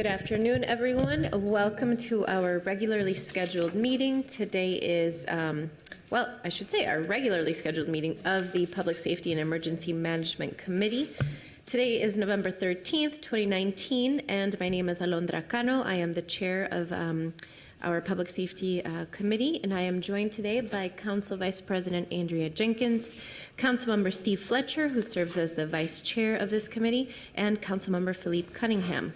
Good afternoon, everyone. Welcome to our regularly scheduled meeting. Today is, I should say our regularly scheduled meeting of the Public Safety and Emergency Management Committee. Today is November 13th, 2019, and my name is Alondra Cano. I am the chair of our Public Safety Committee, and I am joined today by Council Vice President Andrea Jenkins, Councilmember Steve Fletcher, who serves as the Vice Chair of this committee, and Councilmember Philippe Cunningham.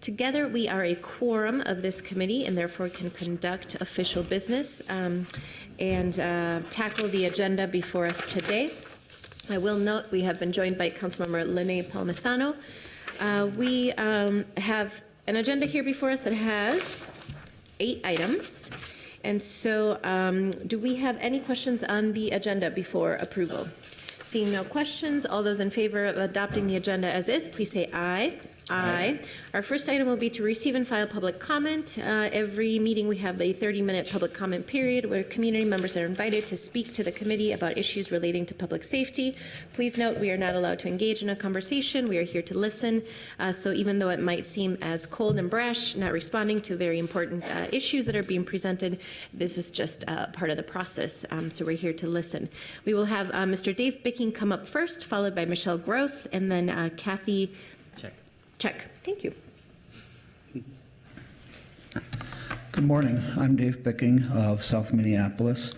Together, we are a quorum of this committee and therefore can conduct official business and tackle the agenda before us today. I will note we have been joined by Councilmember Lene Palmisano. We have an agenda here before us that has 8 items. And so do we have any questions on the agenda before approval? Seeing no questions, all those in favor of adopting the agenda as is, please say aye. Aye. Our first item will be to receive and file public comment. Every meeting we have a 30-minute public comment period where community members are invited to speak to the committee about issues relating to public safety. Please note we are not allowed to engage in a conversation. We are here to listen. So even though it might seem as cold and brash, not responding to very important issues that are being presented, this is just part of the process. So we're here to listen. We will have Mr. Dave Bicking come up first, followed by Michelle Gross, and then Kathy Check. Thank you. Good morning. I'm Dave Bicking of South Minneapolis.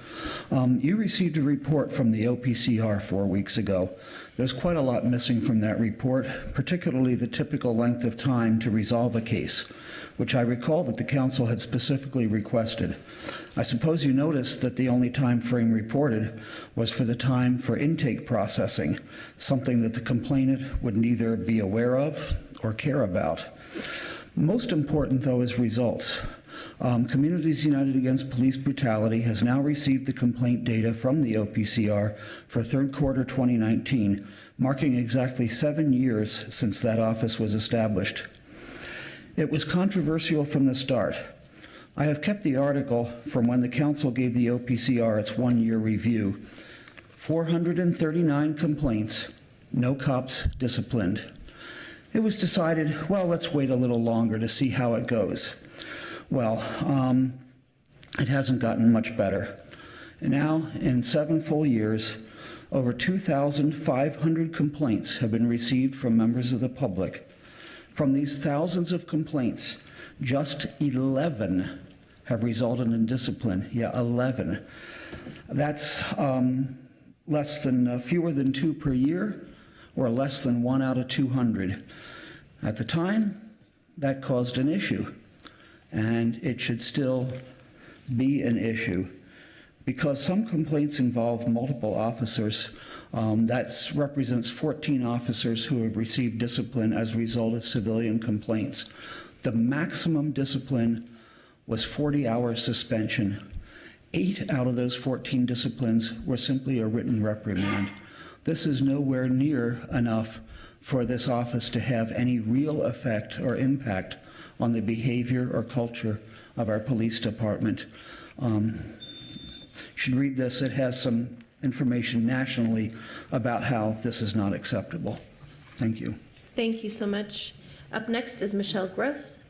You received a report from the OPCR 4 weeks ago. There's quite a lot missing from that report, particularly the typical length of time to resolve a case, which I recall that the council had specifically requested. I suppose you noticed that the only time frame reported was for the time for intake processing, something that the complainant would neither be aware of or care about. Most important, though, is results. Communities United Against Police Brutality has now received the complaint data from the OPCR for third quarter 2019, marking exactly 7 years since that office was established. It was controversial from the start. I have kept the article from when the council gave the OPCR its 1-year review. 439 complaints, no cops disciplined. It was decided, well, let's wait a little longer to see how it goes. Well, it hasn't gotten much better. And now, in 7 full years, over 2,500 complaints have been received from members of the public. From these thousands of complaints, just 11 have resulted in discipline. Yeah, 11. That's fewer than 2 per year, or less than 1 out of 200. At the time, that caused an issue, and it should still be an issue. Because some complaints involve multiple officers, that represents 14 officers who have received discipline as a result of civilian complaints. The maximum discipline was 40-hour suspension. 8 out of those 14 disciplines were simply a written reprimand. This is nowhere near enough for this office to have any real effect or impact on the behavior or culture of our police department. You should read this. It has some information nationally about how this is not acceptable. Thank you. Thank you so much. Up next is Michelle Gross.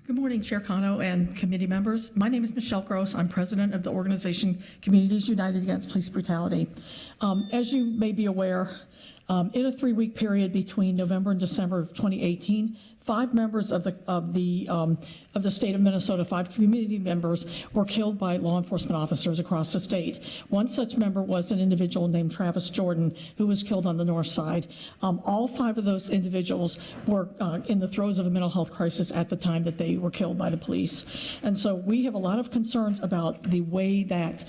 Good morning, Chair Cano and committee members. My name is Michelle Gross. I'm president of the organization Communities United Against Police Brutality. As you may be aware, in a 3-week period between November and December of 2018, 5 members of the state of Minnesota, 5 community members, were killed by law enforcement officers across the state. One such member was an individual named Travis Jordan, who was killed on the north side. All 5 of those individuals were in the throes of a mental health crisis at the time that they were killed by the police. And so we have a lot of concerns about the way that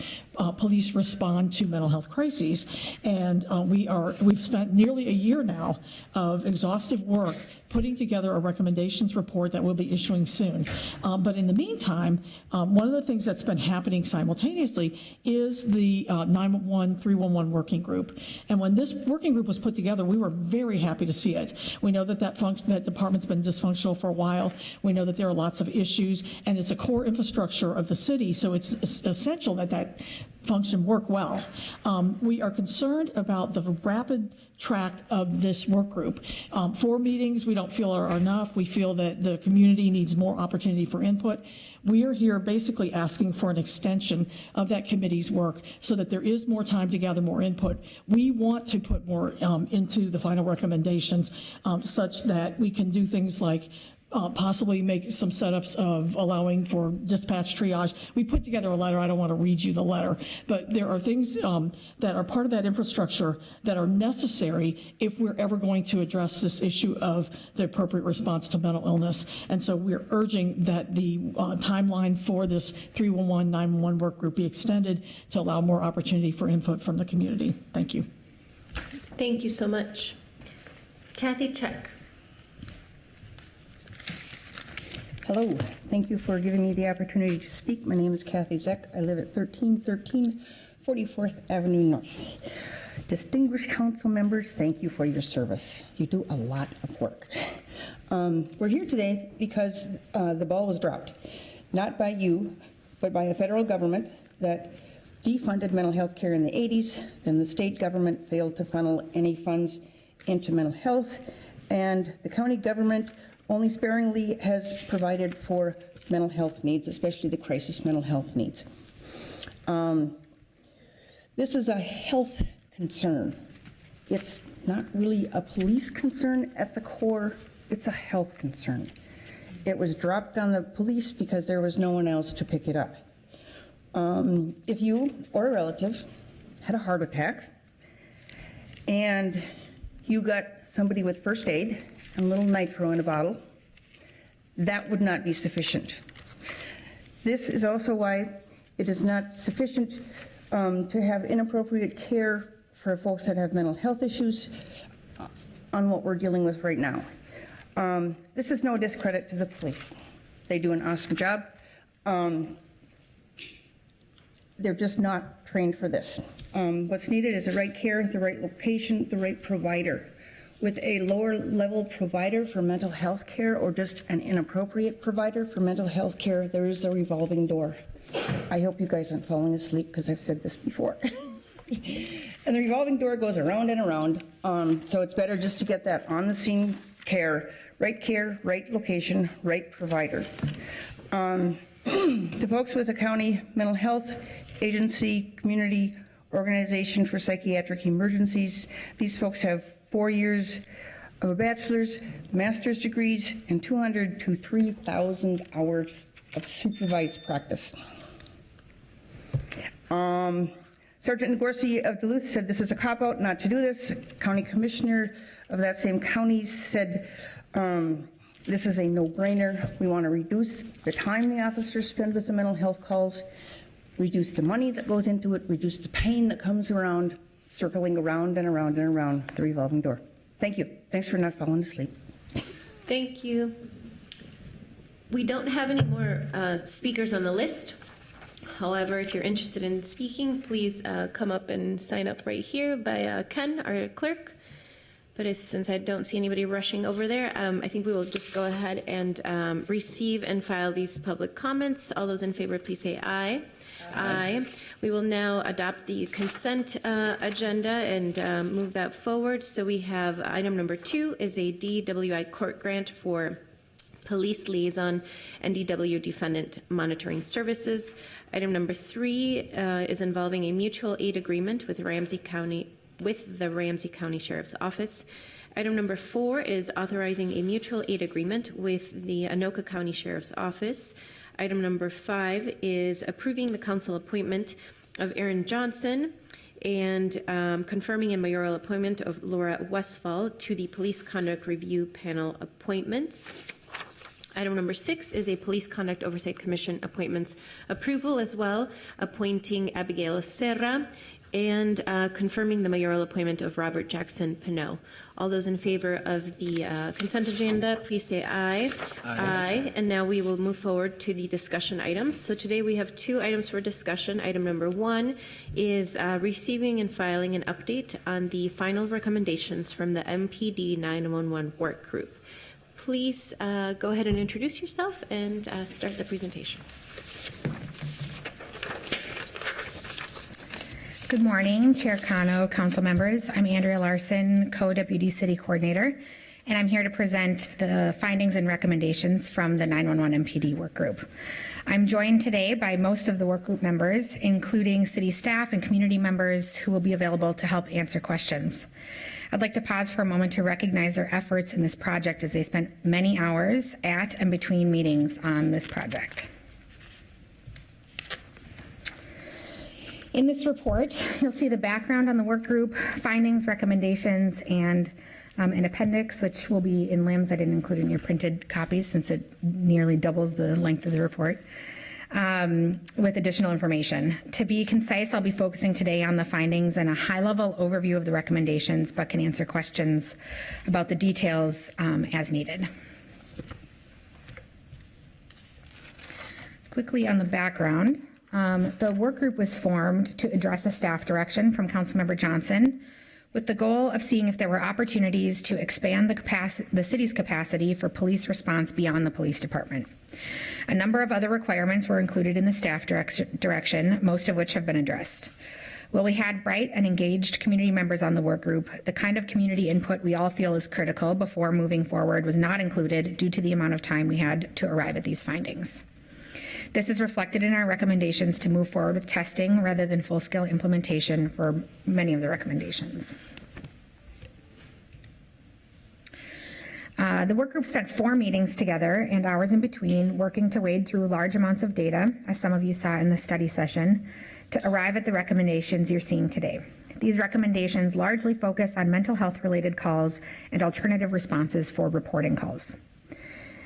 police respond to mental health crises. And we've spent nearly a year now of exhaustive work putting together a recommendations report that we'll be issuing soon. But in the meantime, one of the things that's been happening simultaneously is the 911-311 working group. And when this working group was put together, we were very happy to see it. We know that that department's been dysfunctional for a while. We know that there are lots of issues, and it's a core infrastructure of the city, so it's essential that that function work well. We are concerned about the rapid track of this work group. 4 meetings we don't feel are enough. We feel that the community needs more opportunity for input. We are here basically asking for an extension of that committee's work so that there is more time to gather more input. We want to put more into the final recommendations such that we can do things like possibly make some setups of allowing for dispatch triage. We put together a letter. I don't want to read you the letter, but there are things that are part of that infrastructure that are necessary if we're ever going to address this issue of the appropriate response to mental illness. And so we're urging that the timeline for this 311, 911 work group be extended to allow more opportunity for input from the community. Thank you. Thank you so much. Kathy Check. Hello, thank you for giving me the opportunity to speak. My name is Kathy Zeck. I live at 1313 44th Avenue North. Distinguished council members, thank you for your service. You do a lot of work. We're here today because the ball was dropped, not by you, but by a federal government that defunded mental health care in the 80s. Then the state government failed to funnel any funds into mental health, and the county government only sparingly has provided for mental health needs, especially the crisis mental health needs. This is a health concern. It's not really a police concern at the core, it's a health concern. It was dropped on the police because there was no one else to pick it up. If you or a relative had a heart attack and you got somebody with first aid and a little nitro in a bottle, that would not be sufficient. This is also why it is not sufficient to have inappropriate care for folks that have mental health issues on what we're dealing with right now. This is no discredit to the police. They do an awesome job. They're just not trained for this. What's needed is the right care, the right location, the right provider. With a lower level provider for mental health care or just an inappropriate provider for mental health care, there is the revolving door. I hope you guys aren't falling asleep because I've said this before. And the revolving door goes around and around, so it's better just to get that on the scene care, right location, right provider. The folks with the county mental health agency, community organization for psychiatric emergencies, these folks have 4 years of a bachelor's, master's degrees, and 200 to 3,000 hours of supervised practice. Sergeant Gorsi of Duluth said this is a cop-out not to do this. County commissioner of that same county said this is a no-brainer. We want to reduce the time the officers spend with the mental health calls, reduce the money that goes into it, reduce the pain that comes around, circling around and around and around the revolving door. Thank you. Thanks for not falling asleep. Thank you. We don't have any more speakers on the list. However, if you're interested in speaking, please come up and sign up right here by Ken, our clerk. But since I don't see anybody rushing over there, I think we will just go ahead and receive and file these public comments. All those in favor, please say aye. Aye. We will now adopt the consent agenda and move that forward. So we have item number 2 is a DWI court grant for police liaison and DW defendant monitoring services. Item number 3 is involving a mutual aid agreement with the Ramsey County Sheriff's Office. Item number 4 is authorizing a mutual aid agreement with the Anoka County Sheriff's Office. Item number 5 is approving the council appointment of Aaron Johnson and confirming a mayoral appointment of Laura Westfall to the Police Conduct Review Panel appointments. Item number 6 is a Police Conduct Oversight Commission appointments approval as well, appointing Abigail Serra and confirming the mayoral appointment of Robert Jackson Pinot. All those in favor of the consent agenda, please say aye. Aye. And now we will move forward to the discussion items. So today we have 2 items for discussion. Item number 1 is receiving and filing an update on the final recommendations from the MPD 911 work group. Please go ahead and introduce yourself and start the presentation. Good morning, Chair Cano, council members. I'm Andrea Larson, Co-Deputy City Coordinator, and I'm here to present the findings and recommendations from the 911 MPD work group. I'm joined today by most of the work group members, including city staff and community members who will be available to help answer questions. I'd like to pause for a moment to recognize their efforts in this project as they spent many hours at and between meetings on this project. In this report, you'll see the background on the work group, findings, recommendations, and an appendix, which will be in limbs. I didn't include in your printed copies since it nearly doubles the length of the report, with additional information. To be concise, I'll be focusing today on the findings and a high-level overview of the recommendations, but can answer questions about the details as needed. Quickly on the background. The work group was formed to address a staff direction from Councilmember Johnson with the goal of seeing if there were opportunities to expand the city's capacity for police response beyond the police department. A number of other requirements were included in the staff direction, most of which have been addressed. While we had bright and engaged community members on the work group, the kind of community input we all feel is critical before moving forward was not included due to the amount of time we had to arrive at these findings. This is reflected in our recommendations to move forward with testing rather than full-scale implementation for many of the recommendations. The work group spent 4 meetings together and hours in between working to wade through large amounts of data, as some of you saw in the study session, to arrive at the recommendations you're seeing today. These recommendations largely focus on mental health-related calls and alternative responses for reporting calls.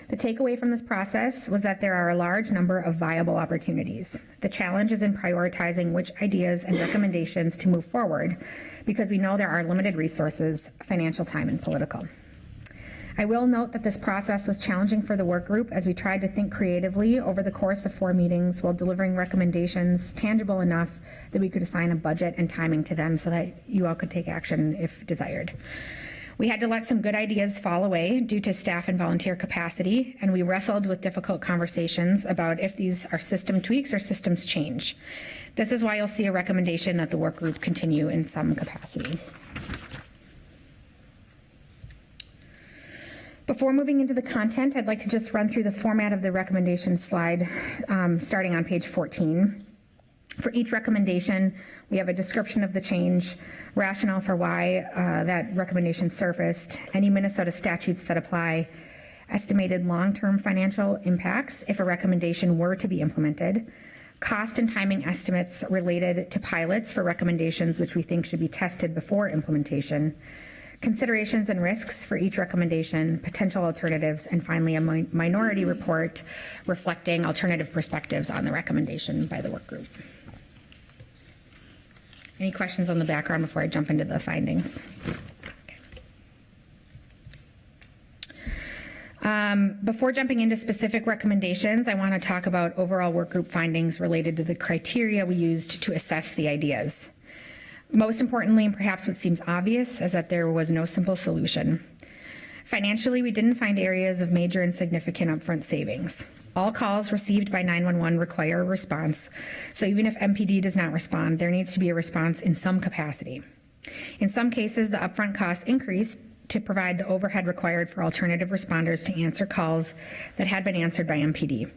The takeaway from this process was that there are a large number of viable opportunities. The challenge is in prioritizing which ideas and recommendations to move forward because we know there are limited resources, financial time, and political. I will note that this process was challenging for the work group as we tried to think creatively over the course of 4 meetings while delivering recommendations tangible enough that we could assign a budget and timing to them so that you all could take action if desired. We had to let some good ideas fall away due to staff and volunteer capacity, and we wrestled with difficult conversations about if these are system tweaks or systems change. This is why you'll see a recommendation that the work group continue in some capacity. Before moving into the content, I'd like to just run through the format of the recommendation slide, starting on page 14. For each recommendation, we have a description of the change, rationale for why that recommendation surfaced, any Minnesota statutes that apply, estimated long-term financial impacts if a recommendation were to be implemented, cost and timing estimates related to pilots for recommendations which we think should be tested before implementation, considerations and risks for each recommendation, potential alternatives, and finally a minority report reflecting alternative perspectives on the recommendation by the work group. Any questions on the background before I jump into the findings? Before jumping into specific recommendations, I want to talk about overall work group findings related to the criteria we used to assess the ideas. Most importantly, and perhaps what seems obvious, is that there was no simple solution. Financially, we didn't find areas of major and significant upfront savings. All calls received by 911 require a response, so even if MPD does not respond, there needs to be a response in some capacity. In some cases, the upfront costs increased to provide the overhead required for alternative responders to answer calls that had been answered by MPD.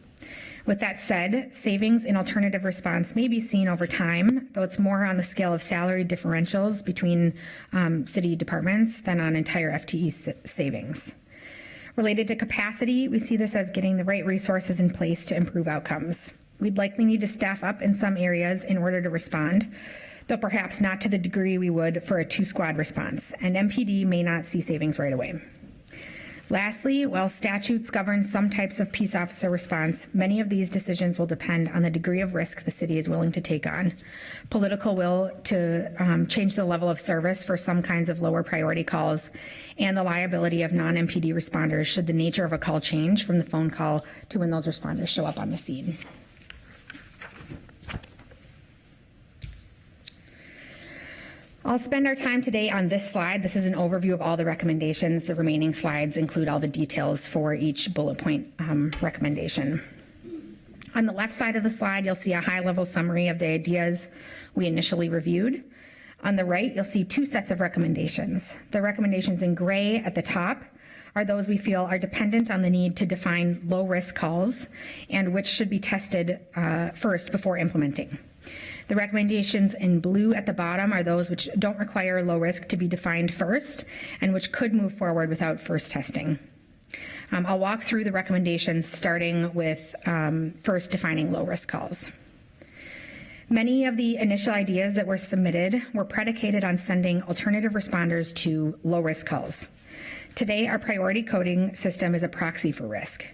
With that said, savings in alternative response may be seen over time, though it's more on the scale of salary differentials between city departments than on entire FTE savings. Related to capacity, we see this as getting the right resources in place to improve outcomes. We'd likely need to staff up in some areas in order to respond, though perhaps not to the degree we would for a 2-squad response, and MPD may not see savings right away. Lastly, while statutes govern some types of peace officer response, many of these decisions will depend on the degree of risk the city is willing to take on, political will to change the level of service for some kinds of lower priority calls, and the liability of non-MPD responders should the nature of a call change from the phone call to when those responders show up on the scene. I'll spend our time today on this slide. This is an overview of all the recommendations. The remaining slides include all the details for each bullet point recommendation. On the left side of the slide, you'll see a high-level summary of the ideas we initially reviewed. On the right, you'll see two sets of recommendations. The recommendations in gray at the top are those we feel are dependent on the need to define low-risk calls and which should be tested first before implementing. The recommendations in blue at the bottom are those which don't require low risk to be defined first and which could move forward without first testing. I'll walk through the recommendations starting with first defining low risk calls. Many of the initial ideas that were submitted were predicated on sending alternative responders to low risk calls. Today, our priority coding system is a proxy for risk.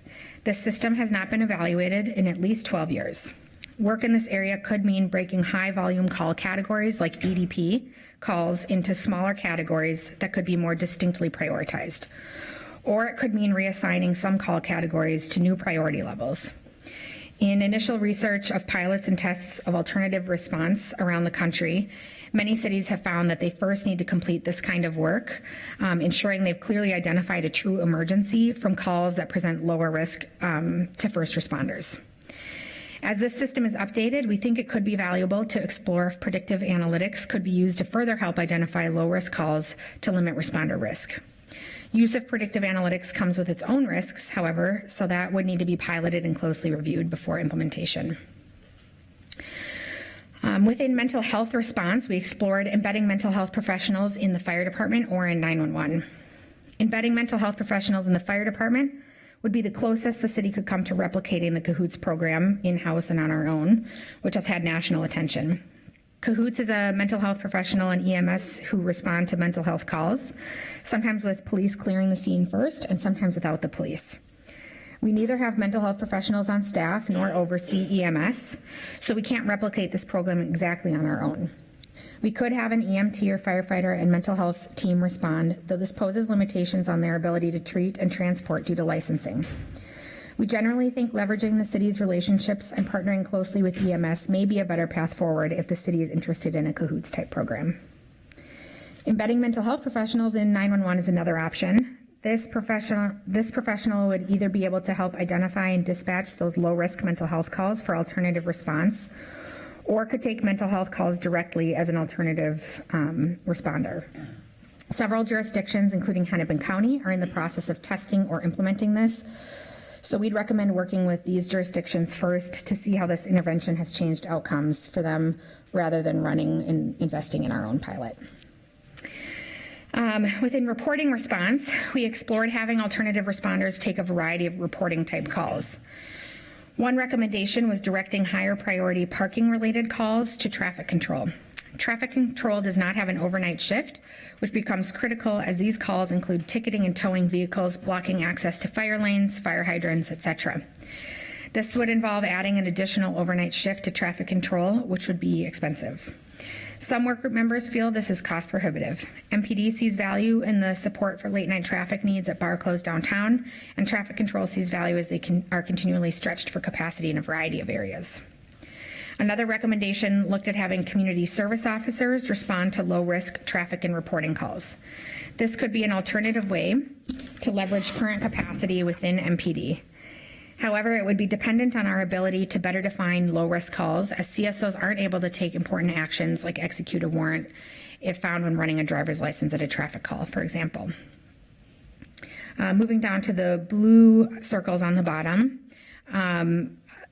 This system has not been evaluated in at least 12 years. Work in this area could mean breaking high volume call categories like EDP calls into smaller categories that could be more distinctly prioritized. Or it could mean reassigning some call categories to new priority levels. In initial research of pilots and tests of alternative response around the country, many cities have found that they first need to complete this kind of work, ensuring they've clearly identified a true emergency from calls that present lower risk to first responders. As this system is updated, we think it could be valuable to explore if predictive analytics could be used to further help identify low-risk calls to limit responder risk. Use of predictive analytics comes with its own risks, however, so that would need to be piloted and closely reviewed before implementation. Within mental health response, we explored embedding mental health professionals in the fire department or in 911. Embedding mental health professionals in the fire department would be the closest the city could come to replicating the CAHOOTS program in-house and on our own, which has had national attention. CAHOOTS is a mental health professional and EMS who respond to mental health calls, sometimes with police clearing the scene first and sometimes without the police. We neither have mental health professionals on staff nor oversee EMS, so we can't replicate this program exactly on our own. We could have an EMT or firefighter and mental health team respond, though this poses limitations on their ability to treat and transport due to licensing. We generally think leveraging the city's relationships and partnering closely with EMS may be a better path forward if the city is interested in a CAHOOTS type program. Embedding mental health professionals in 911 is another option. This professional would either be able to help identify and dispatch those low-risk mental health calls for alternative response, or could take mental health calls directly as an alternative responder. Several jurisdictions, including Hennepin County, are in the process of testing or implementing this. So we'd recommend working with these jurisdictions first to see how this intervention has changed outcomes for them rather than running and investing in our own pilot. Within reporting response, we explored having alternative responders take a variety of reporting type calls. One recommendation was directing higher priority parking related calls to traffic control. Traffic control does not have an overnight shift, which becomes critical as these calls include ticketing and towing vehicles, blocking access to fire lanes, fire hydrants, etc. This would involve adding an additional overnight shift to traffic control, which would be expensive. Some work group members feel this is cost prohibitive. MPD sees value in the support for late night traffic needs at bar closed downtown, and traffic control sees value as they are continually stretched for capacity in a variety of areas. Another recommendation looked at having community service officers respond to low-risk traffic and reporting calls. This could be an alternative way to leverage current capacity within MPD. However, it would be dependent on our ability to better define low-risk calls, as CSOs aren't able to take important actions like execute a warrant if found when running a driver's license at a traffic call, for example. Moving down to the blue circles on the bottom,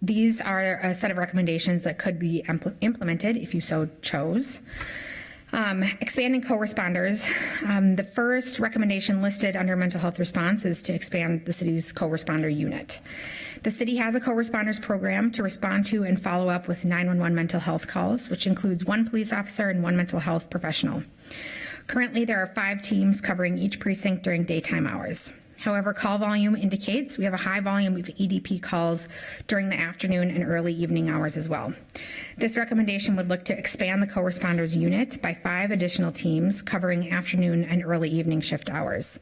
these are a set of recommendations that could be implemented if you so chose. Expanding co-responders. The first recommendation listed under mental health response is to expand the city's co-responder unit. The city has a co-responders program to respond to and follow up with 911 mental health calls, which includes one police officer and one mental health professional. Currently, there are 5 teams covering each precinct during daytime hours. However, call volume indicates we have a high volume of EDP calls during the afternoon and early evening hours as well. This recommendation would look to expand the co-responders unit by 5 additional teams covering afternoon and early evening shift hours.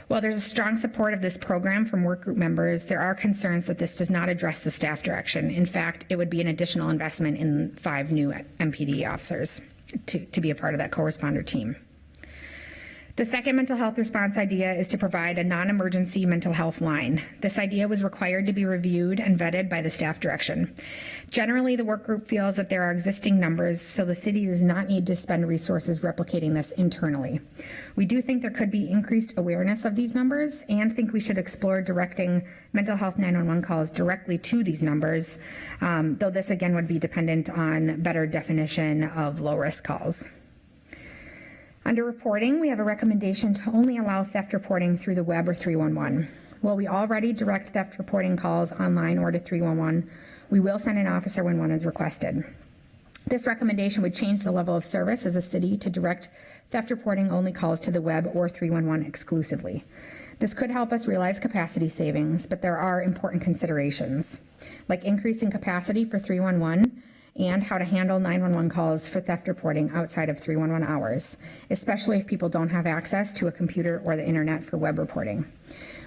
While there's a strong support of this program from work group members, there are concerns that this does not address the staff direction. In fact, it would be an additional investment in 5 new MPD officers to be a part of that co-responder team. The second mental health response idea is to provide a non-emergency mental health line. This idea was required to be reviewed and vetted by the staff direction. Generally, the work group feels that there are existing numbers, so the city does not need to spend resources replicating this internally. We do think there could be increased awareness of these numbers and think we should explore directing mental health 911 calls directly to these numbers, though this again would be dependent on better definition of low-risk calls. Under reporting, we have a recommendation to only allow theft reporting through the web or 311. While we already direct theft reporting calls online or to 311, we will send an officer when one is requested. This recommendation would change the level of service as a city to direct theft reporting only calls to the web or 311 exclusively. This could help us realize capacity savings, but there are important considerations, like increasing capacity for 311 and how to handle 911 calls for theft reporting outside of 311 hours, especially if people don't have access to a computer or the internet for web reporting.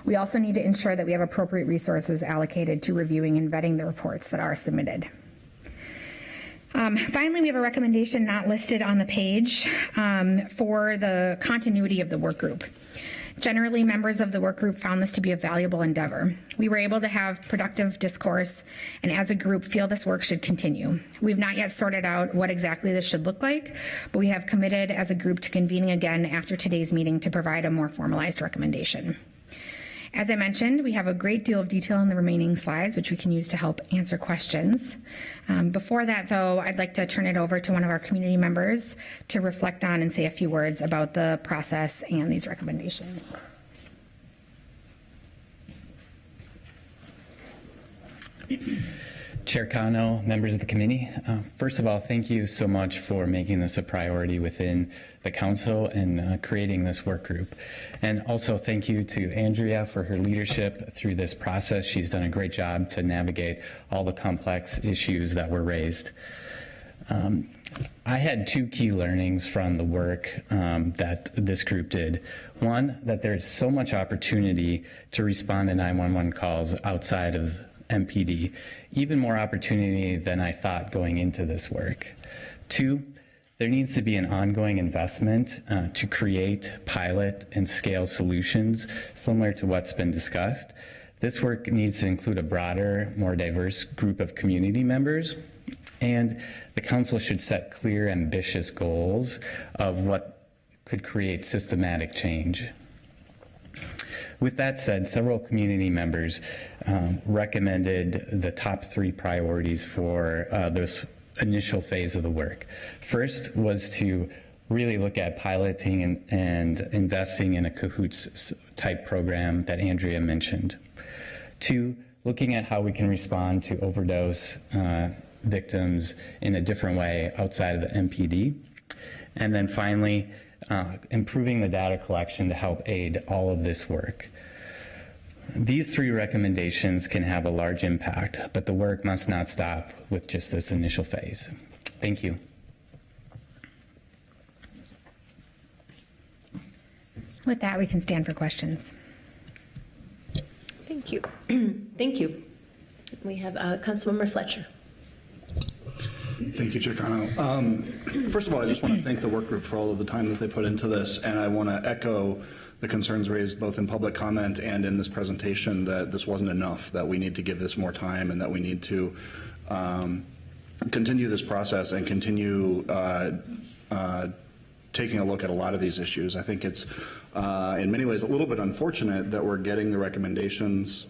We also need to ensure that we have appropriate resources allocated to reviewing and vetting the reports that are submitted. Finally, we have a recommendation not listed on the page for the continuity of the work group. Generally, members of the work group found this to be a valuable endeavor. We were able to have productive discourse and as a group feel this work should continue. We've not yet sorted out what exactly this should look like, but we have committed as a group to convening again after today's meeting to provide a more formalized recommendation. As I mentioned, we have a great deal of detail in the remaining slides, which we can use to help answer questions. Before that, though, I'd like to turn it over to one of our community members to reflect on and say a few words about the process and these recommendations. Chair Cano, members of the committee, first of all, thank you so much for making this a priority within the council and creating this work group. And also thank you to Andrea for her leadership through this process. She's done a great job to navigate all the complex issues that were raised. I had 2 key learnings from the work that this group did. One, that there's so much opportunity to respond to 911 calls outside of MPD, even more opportunity than I thought going into this work. 2, there needs to be an ongoing investment to create, pilot, and scale solutions similar to what's been discussed. This work needs to include a broader, more diverse group of community members, and the council should set clear, ambitious goals of what could create systematic change. With that said, several community members recommended the top 3 priorities for this initial phase of the work. First was to really look at piloting and investing in a CAHOOTS type program that Andrea mentioned. 2, looking at how we can respond to overdose victims in a different way outside of the MPD. And then finally, improving the data collection to help aid all of this work. These 3 recommendations can have a large impact, but the work must not stop with just this initial phase. Thank you. With that, we can stand for questions. Thank you. Thank you. We have Councilmember Fletcher. Thank you, Chair Cano. First of all, I just want to thank the work group for all of the time that they put into this, and I want to echo the concerns raised both in public comment and in this presentation that this wasn't enough, that we need to give this more time, and that we need to continue this process and continue taking a look at a lot of these issues. I think it's in many ways a little bit unfortunate that we're getting the recommendations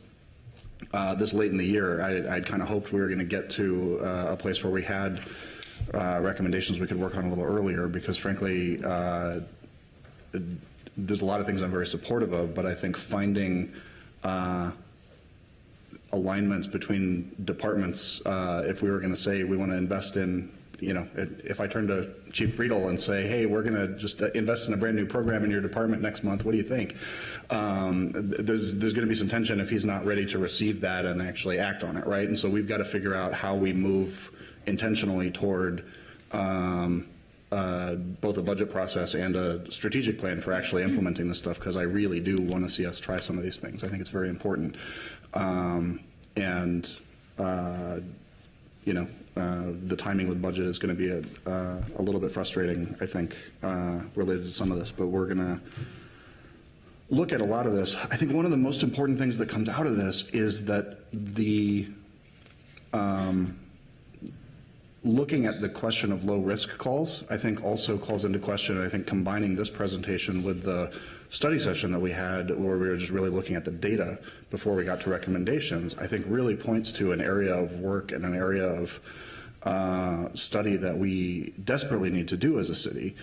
this late in the year. I'd kind of hoped we were going to get to a place where we had recommendations we could work on a little earlier, because frankly, there's a lot of things I'm very supportive of, but I think finding alignments between departments, if we were going to say we want to invest in if I turn to Chief Friedel and say, hey, we're going to just invest in a brand new program in your department next month, what do you think? There's going to be some tension if he's not ready to receive that and actually act on it, right? And so we've got to figure out how we move intentionally toward both a budget process and a strategic plan for actually implementing this stuff, because I really do want to see us try some of these things. I think it's very important. The timing with budget is going to be a little bit frustrating, I think, related to some of this, but we're going to look at a lot of this. I think one of the most important things that comes out of this is that looking at the question of low risk calls, I think also calls into question, I think combining this presentation with the study session that we had where we were just really looking at the data before we got to recommendations, I think really points to an area of work and an area of study that we desperately need to do as a city,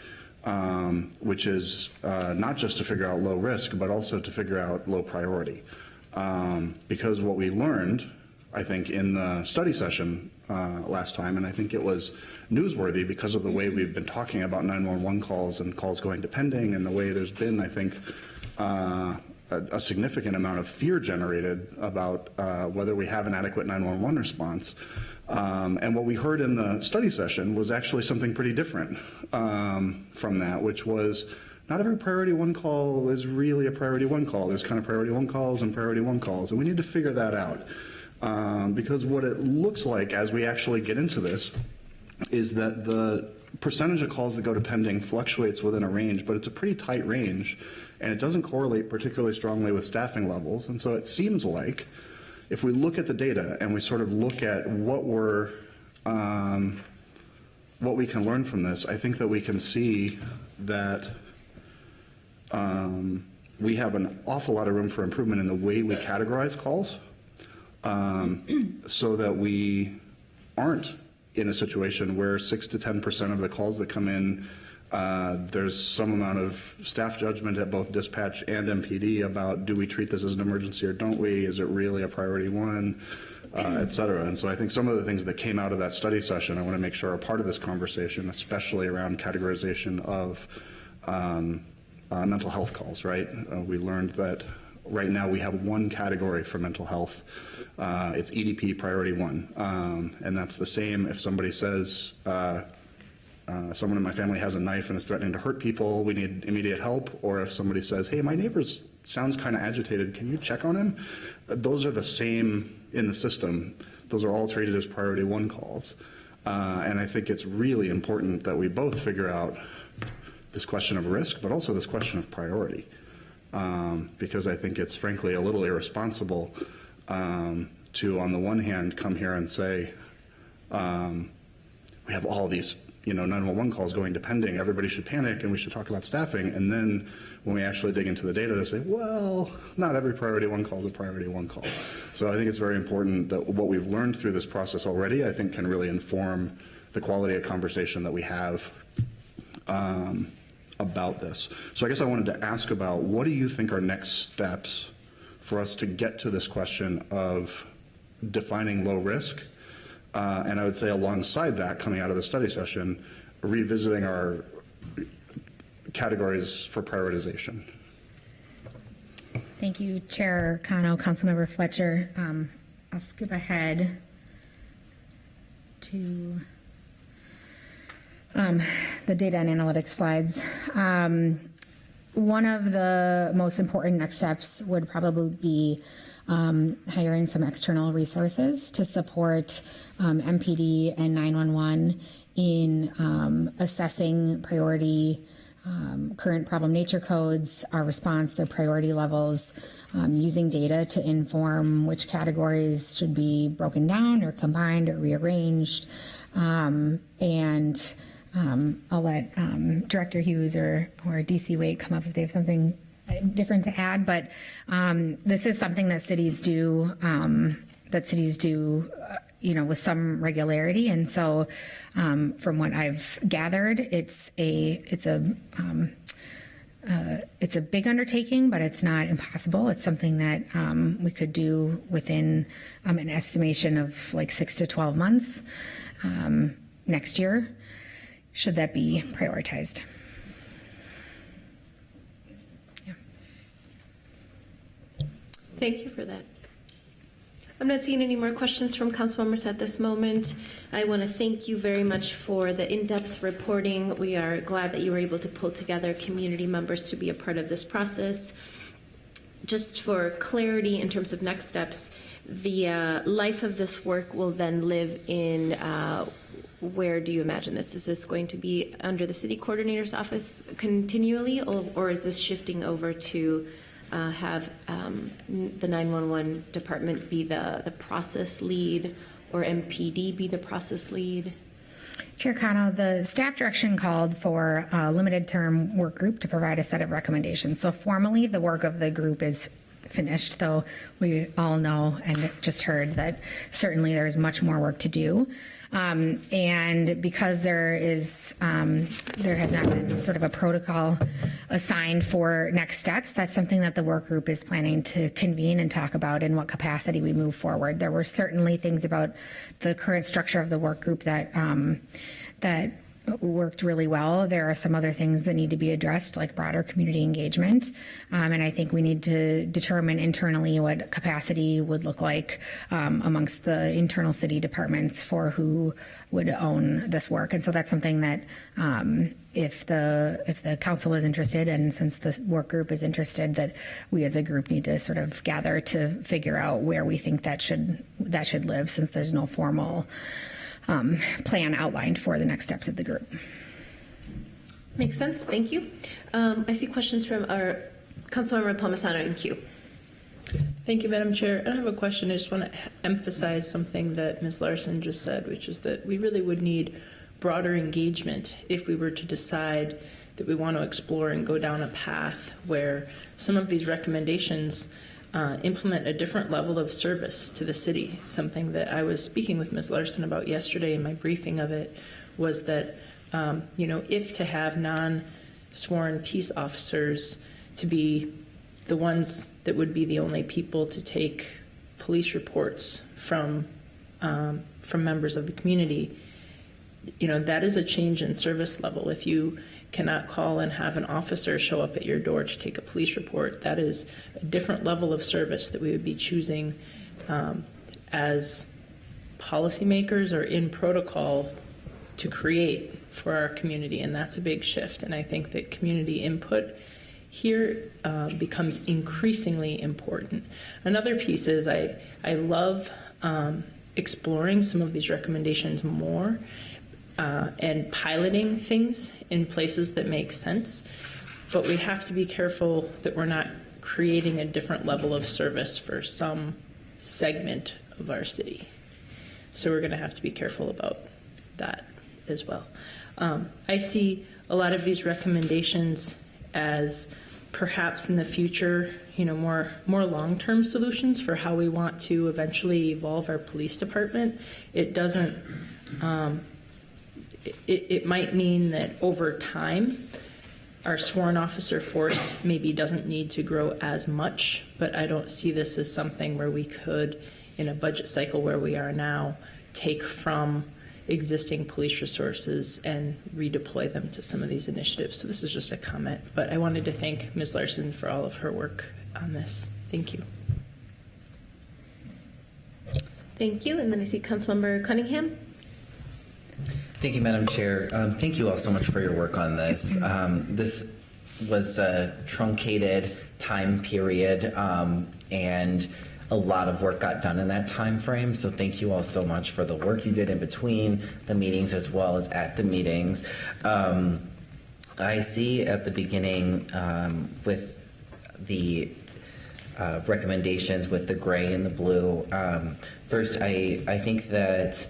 which is not just to figure out low risk, but also to figure out low priority. Because what we learned, I think, in the study session last time, and I think it was newsworthy because of the way we've been talking about 911 calls and calls going to pending, and the way there's been, I think, a significant amount of fear generated about whether we have an adequate 911 response. And what we heard in the study session was actually something pretty different from that, which was not every priority one call is really a priority one call. There's kind of priority one calls and priority one calls, and we need to figure that out. Because what it looks like as we actually get into this is that the percentage of calls that go to pending fluctuates within a range, but it's a pretty tight range, and it doesn't correlate particularly strongly with staffing levels. And so it seems like if we look at the data and we sort of look at what we can learn from this, I think that we can see that we have an awful lot of room for improvement in the way we categorize calls, so that we aren't in a situation where 6 to 10% of the calls that come in, there's some amount of staff judgment at both dispatch and MPD about, do we treat this as an emergency or don't we? Is it really a priority one, et cetera. And so I think some of the things that came out of that study session, I want to make sure are part of this conversation, especially around categorization of mental health calls, right? We learned that right now we have one category for mental health. It's EDP priority one. And that's the same if somebody says, someone in my family has a knife and is threatening to hurt people, we need immediate help. Or if somebody says, hey, my neighbor sounds kind of agitated, can you check on him? Those are the same in the system. Those are all treated as priority one calls. And I think it's really important that we both figure out this question of risk, but also this question of priority. Because I think it's frankly a little irresponsible to, on the one hand, come here and say, we have all these 911 calls going to pending, everybody should panic and we should talk about staffing, and then when we actually dig into the data to say, well, not every priority one call is a priority one call. So I think it's very important that what we've learned through this process already, I think, can really inform the quality of conversation that we have about this. So I guess I wanted to ask about, what do you think are next steps for us to get to this question of defining low risk? And I would say alongside that, coming out of the study session, revisiting our categories for prioritization. Thank you, Chair Cano, Councilmember Fletcher. I'll skip ahead to the data and analytics slides. One of the most important next steps would probably be hiring some external resources to support MPD and 911 in assessing priority, current problem nature codes, our response, their priority levels, using data to inform which categories should be broken down or combined or rearranged. And I'll let Director Hughes or DC Wade come up if they have something different to add, but this is something that cities do, with some regularity. And so from what I've gathered, it's a big undertaking, but it's not impossible. It's something that we could do within an estimation of like 6 to 12 months. next year, should that be prioritized. Thank you for that. I'm not seeing any more questions from council members at this moment. I want to thank you very much for the in-depth reporting. We are glad that you were able to pull together community members to be a part of this process. Just for clarity in terms of next steps, the life of this work will then live in, where do you imagine this? Is this going to be under the city coordinator's office continually, or is this shifting over to have the 911 department be the process lead, or MPD be the process lead? Chair Cano, the staff direction called for a limited term work group to provide a set of recommendations. So formally, the work of the group is finished, though we all know and just heard that certainly there's much more work to do. And because there has not been sort of a protocol assigned for next steps, that's something that the work group is planning to convene and talk about in what capacity we move forward. There were certainly things about the current structure of the work group that worked really well. There are some other things that need to be addressed, like broader community engagement. And I think we need to determine internally what capacity would look like amongst the internal city departments for who would own this work. And so that's something that if the council is interested, and since the work group is interested, that we as a group need to sort of gather to figure out where we think that should live, since there's no formal plan outlined for the next steps of the group. Makes sense. Thank you. I see questions from our Councilmember Palmisano in queue. Thank you, Madam Chair. I have a question. I just want to emphasize something that Ms. Larson just said, which is that we really would need broader engagement if we were to decide that we want to explore and go down a path where some of these recommendations implement a different level of service to the city. Something that I was speaking with Ms. Larson about yesterday in my briefing of it was that, if to have non-sworn peace officers to be the ones that would be the only people to take police reports from members of the community, that is a change in service level. If you cannot call and have an officer show up at your door to take a police report, that is a different level of service that we would be choosing as policymakers or in protocol to create for our community, and that's a big shift. And I think that community input here becomes increasingly important. Another piece is I love exploring some of these recommendations more and piloting things in places that make sense, but we have to be careful that we're not creating a different level of service for some segment of our city. So we're going to have to be careful about that as well. I see a lot of these recommendations as perhaps in the future, more long-term solutions for how we want to eventually evolve our police department. It doesn't. It might mean that over time, our sworn officer force maybe doesn't need to grow as much, but I don't see this as something where we could, in a budget cycle where we are now, take from existing police resources and redeploy them to some of these initiatives. So this is just a comment, but I wanted to thank Ms. Larson for all of her work on this. Thank you. Thank you. And then I see Councilmember Cunningham. Thank you, Madam Chair. Thank you all so much for your work on this. This was a truncated time period, and a lot of work got done in that time frame. So thank you all so much for the work you did in between the meetings as well as at the meetings. I see at the beginning with the recommendations with the gray and the blue. First, I think that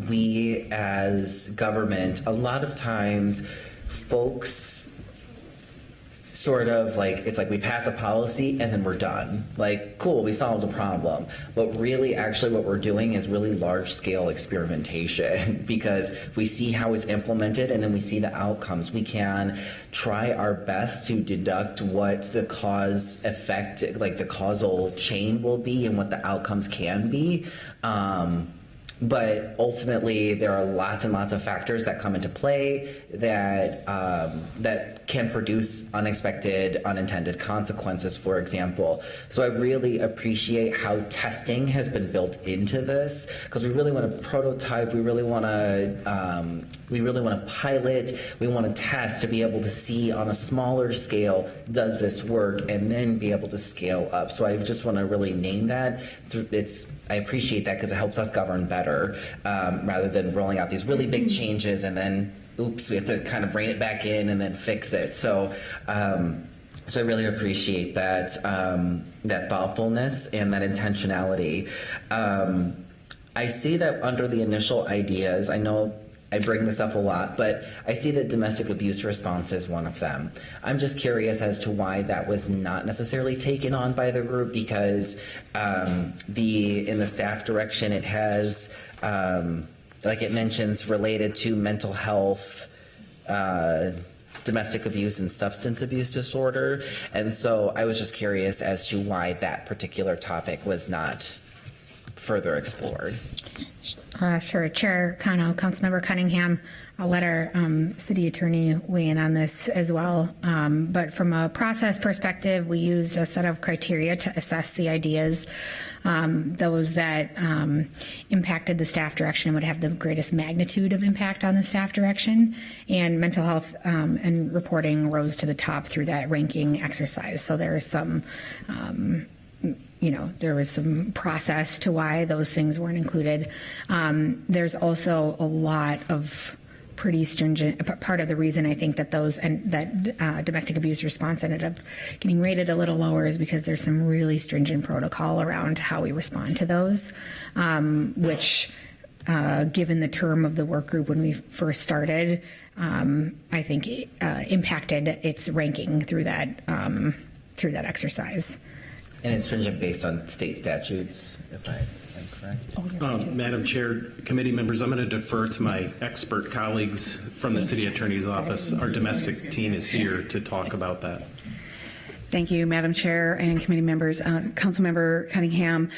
we as government, a lot of times folks sort of it's like we pass a policy and then we're done. Like, cool, we solved a problem. But really, actually what we're doing is really large scale experimentation because we see how it's implemented and then we see the outcomes. We can try our best to deduct what the cause effect, like the causal chain will be and what the outcomes can be. but ultimately there are lots and lots of factors that come into play that that can produce unexpected, unintended consequences, for example. So I really appreciate how testing has been built into this, because we really want to prototype, we really want to pilot, we want to test to be able to see on a smaller scale, does this work, and then be able to scale up. So I just want to really name that. I appreciate that because it helps us govern better, rather than rolling out these really big changes and then, oops, we have to kind of rein it back in and then fix it. So, so I really appreciate that, that thoughtfulness and that intentionality. I see that under the initial ideas, I know I bring this up a lot, but I see that domestic abuse response is one of them. I'm just curious as to why that was not necessarily taken on by the group, because in the staff direction it has, like it mentions, related to mental health, domestic abuse and substance abuse disorder. And so I was just curious as to why that particular topic was not further explored. Sure, Chair Cano, Councilmember Cunningham. I'll let our city attorney weigh in on this as well. But from a process perspective, we used a set of criteria to assess the ideas. Those that impacted the staff direction and would have the greatest magnitude of impact on the staff direction. And mental health and reporting rose to the top through that ranking exercise. So there is some there was some process to why those things weren't included. There's also a lot of pretty stringent, part of the reason I think that that domestic abuse response ended up getting rated a little lower is because there's some really stringent protocol around how we respond to those, which given the term of the work group when we first started, I think impacted its ranking through that exercise. And it's stringent based on state statutes, if I am correct. Madam Chair, committee members, I'm going to defer to my expert colleagues from the City Attorney's Office. Our domestic team is here to talk about that. Thank you, Madam Chair and committee members. Councilmember Cunningham,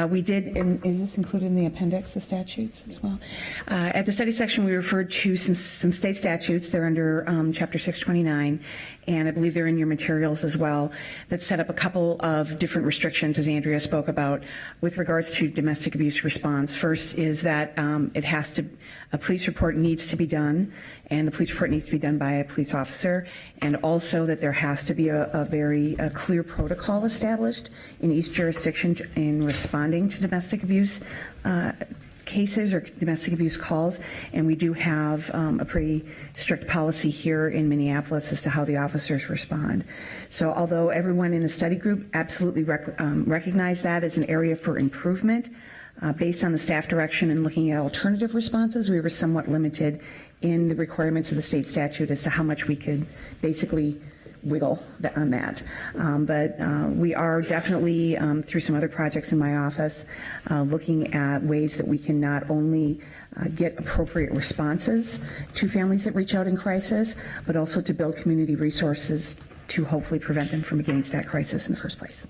we did, and is this included in the appendix, the statutes as well? At the study section, we referred to some state statutes. They're under Chapter 629, and I believe they're in your materials as well, that set up a couple of different restrictions, as Andrea spoke about, with regards to domestic abuse response. First is that a police report needs to be done, and the police report needs to be done by a police officer, and also that there has to be a very clear protocol established in each jurisdiction in responding to domestic abuse cases or domestic abuse calls. And we do have a pretty strict policy here in Minneapolis as to how the officers respond. So although everyone in the study group absolutely recognized that as an area for improvement, based on the staff direction and looking at alternative responses, we were somewhat limited in the requirements of the state statute as to how much we could basically wiggle on that. But we are definitely, through some other projects in my office, looking at ways that we can not only get appropriate responses to families that reach out in crisis, but also to build community resources to hopefully prevent them from getting to that crisis in the first place.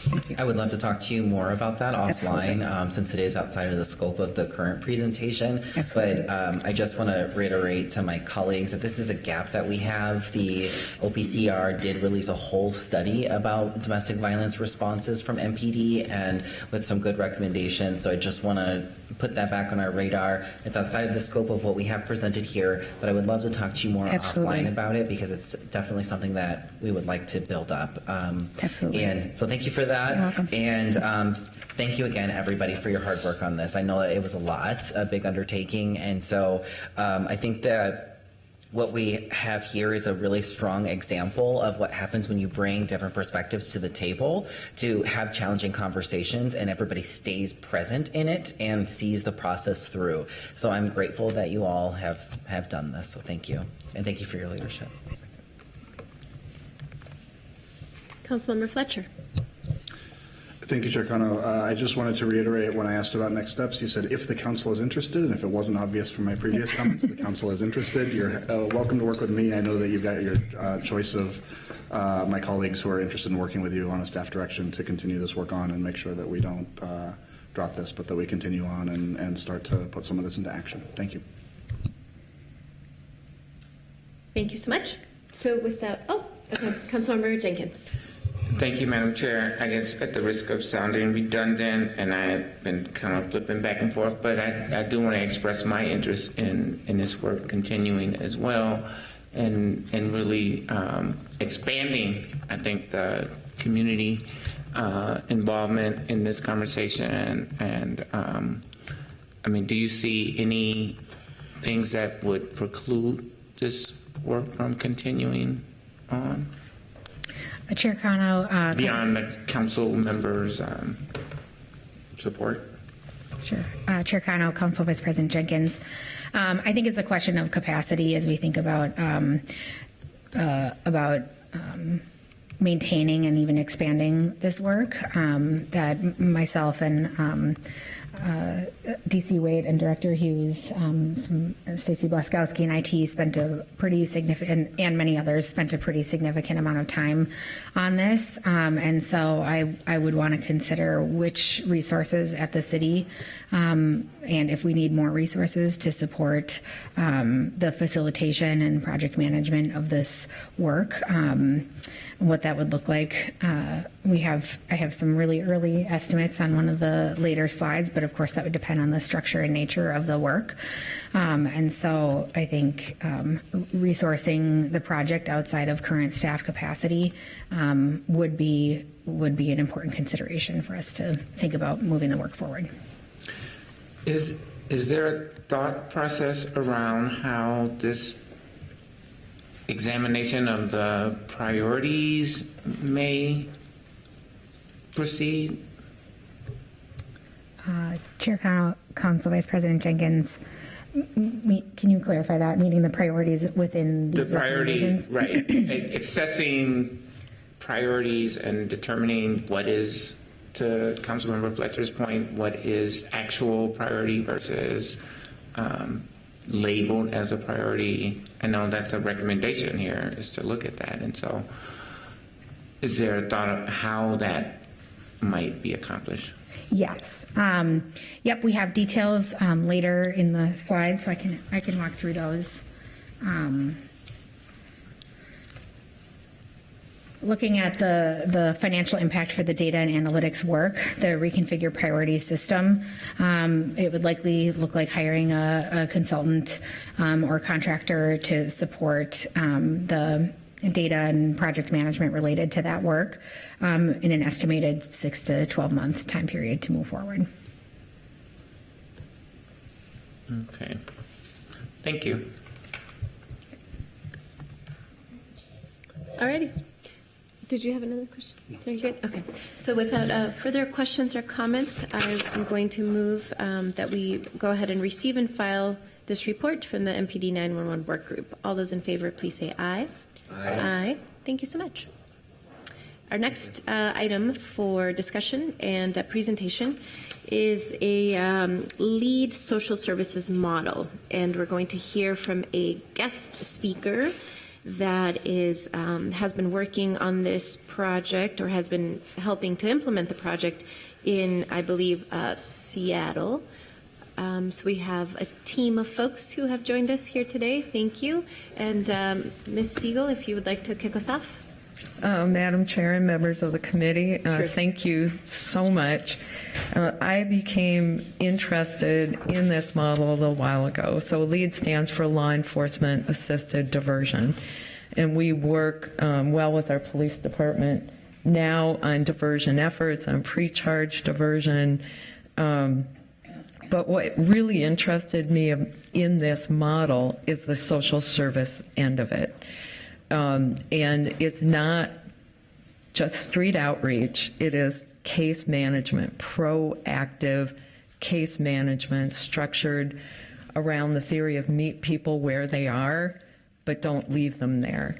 Thank you. I would love to talk to you more about that offline, since it is outside of the scope of the current presentation. Absolutely. But I just want to reiterate to my colleagues that this is a gap that we have. The OPCR did release a whole study about domestic violence responses from MPD, and with some good recommendations. So I just want to put that back on our radar. It's outside of the scope of what we have presented here, but I would love to talk to you more offline about it, because it's definitely something that we would like to build up. Absolutely. And so thank you for that. You're welcome. And thank you again, everybody, for your hard work on this. I know that it was a big undertaking. And so I think that what we have here is a really strong example of what happens when you bring different perspectives to the table to have challenging conversations, and everybody stays present in it and sees the process through. So I'm grateful that you all have done this. So thank you. And thank you for your leadership. Councilmember Fletcher. Thank you, Chair Cano. I just wanted to reiterate, when I asked about next steps, you said if the council is interested, and if it wasn't obvious from my previous comments, the council is interested. You're welcome to work with me. I know that you've got your choice of my colleagues who are interested in working with you on a staff direction to continue this work on and make sure that we don't drop this, but that we continue on and start to put some of this into action. Thank you. Thank you so much. So with that, okay, Councilmember Jenkins. Thank you, Madam Chair. I guess at the risk of sounding redundant, and I have been kind of flipping back and forth, but I do want to express my interest in this work continuing as well, and really expanding, I think, the community involvement in this conversation. And I mean, do you see any things that would preclude this work from continuing on? Chair Cano. Beyond the council members' support? Sure. Chair Cano, Council Vice President Jenkins. I think it's a question of capacity as we think about maintaining and even expanding this work. That myself and DC Wade and Director Hughes, Stacy Blaskowski and IT spent a pretty significant, and many others spent a pretty significant amount of time on this. And so I would want to consider which resources at the city, and if we need more resources to support the facilitation and project management of this work, what that would look like. I have some really early estimates on one of the later slides, but of course that would depend on the structure and nature of the work. And so I think resourcing the project outside of current staff capacity would be an important consideration for us to think about moving the work forward. Is there a thought process around how this examination of the priorities may proceed? Chair Council Vice President Jenkins, can you clarify that? Meaning the priorities within these recommendations? Right. Assessing priorities and determining what is, to Councilmember Fletcher's point, what is actual priority versus labeled as a priority. I know that's a recommendation here, is to look at that. And so is there a thought of how that might be accomplished? Yes. Yep, we have details later in the slides, so I can walk through those. Looking at the financial impact for the data and analytics work, the reconfigure priority system, it would likely look like hiring a consultant or contractor to support the data and project management related to that work in an estimated 6 to 12 month time period to move forward. Okay. Thank you. Alrighty. Did you have another question? Are you good? Okay. So without further questions or comments, I'm going to move that we go ahead and receive and file this report from the MPD 911 work group. All those in favor, please say aye. Aye. Aye. Thank you so much. Our next item for discussion and presentation is a lead social services model, and we're going to hear from a guest speaker that is has been working on this project, or has been helping to implement the project in, I believe, Seattle. So we have a team of folks who have joined us here today. Thank you. And Ms. Siegel, if you would like to kick us off. Madam Chair and members of the committee, Sure. Thank you so much. I became interested in this model a little while ago. So LEAD stands for Law Enforcement Assisted Diversion. And we work well with our police department now on diversion efforts, on pre-charge diversion. But what really interested me in this model is the social service end of it. And it's not just street outreach, it is case management, proactive case management structured around the theory of meet people where they are, but don't leave them there.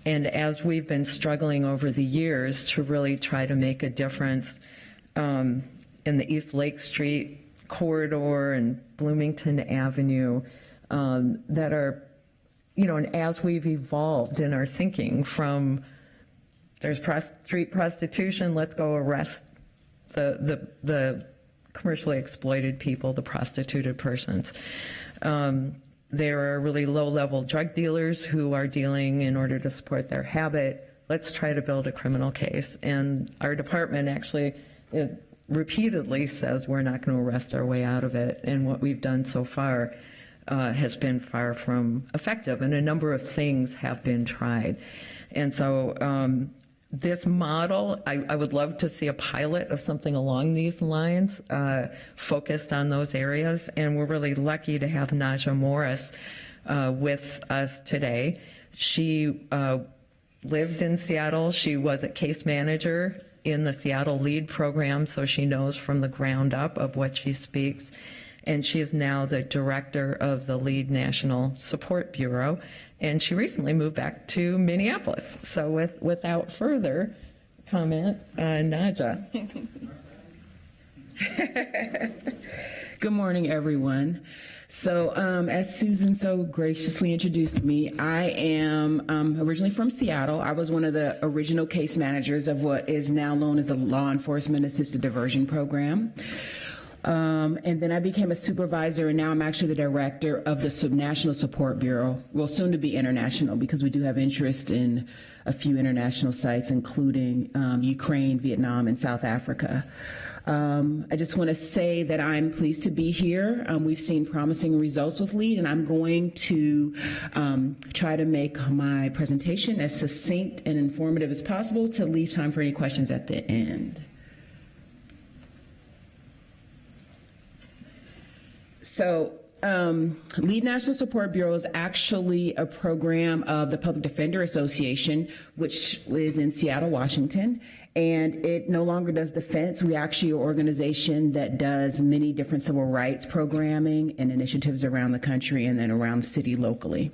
And as we've been struggling over the years to really try to make a difference in the East Lake Street corridor and Bloomington Avenue, that are, and as we've evolved in our thinking from there's street prostitution, let's go arrest the commercially exploited people, the prostituted persons. There are really low-level drug dealers who are dealing in order to support their habit. Let's try to build a criminal case. And our department actually repeatedly says we're not going to arrest our way out of it. And what we've done so far has been far from effective. And a number of things have been tried. And so this model, I would love to see a pilot of something along these lines, focused on those areas. And we're really lucky to have Naja Morris with us today. She lived in Seattle. She was a case manager in the Seattle LEAD program, so she knows from the ground up of what she speaks. And she is now the director of the LEAD National Support Bureau. And she recently moved back to Minneapolis. So without further comment, Naja. Good morning, everyone. So as Susan so graciously introduced me, I am originally from Seattle. I was one of the original case managers of what is now known as the Law Enforcement Assisted Diversion Program. And then I became a supervisor, and now I'm actually the director of the National Support Bureau, well, soon to be international, because we do have interest in a few international sites, including Ukraine, Vietnam, and South Africa. I just want to say that I'm pleased to be here. We've seen promising results with LEAD, and I'm going to try to make my presentation as succinct and informative as possible to leave time for any questions at the end. So LEAD National Support Bureau is actually a program of the Public Defender Association, which is in Seattle, Washington, and it no longer does defense. We actually are an organization that does many different civil rights programming and initiatives around the country and then around the city locally.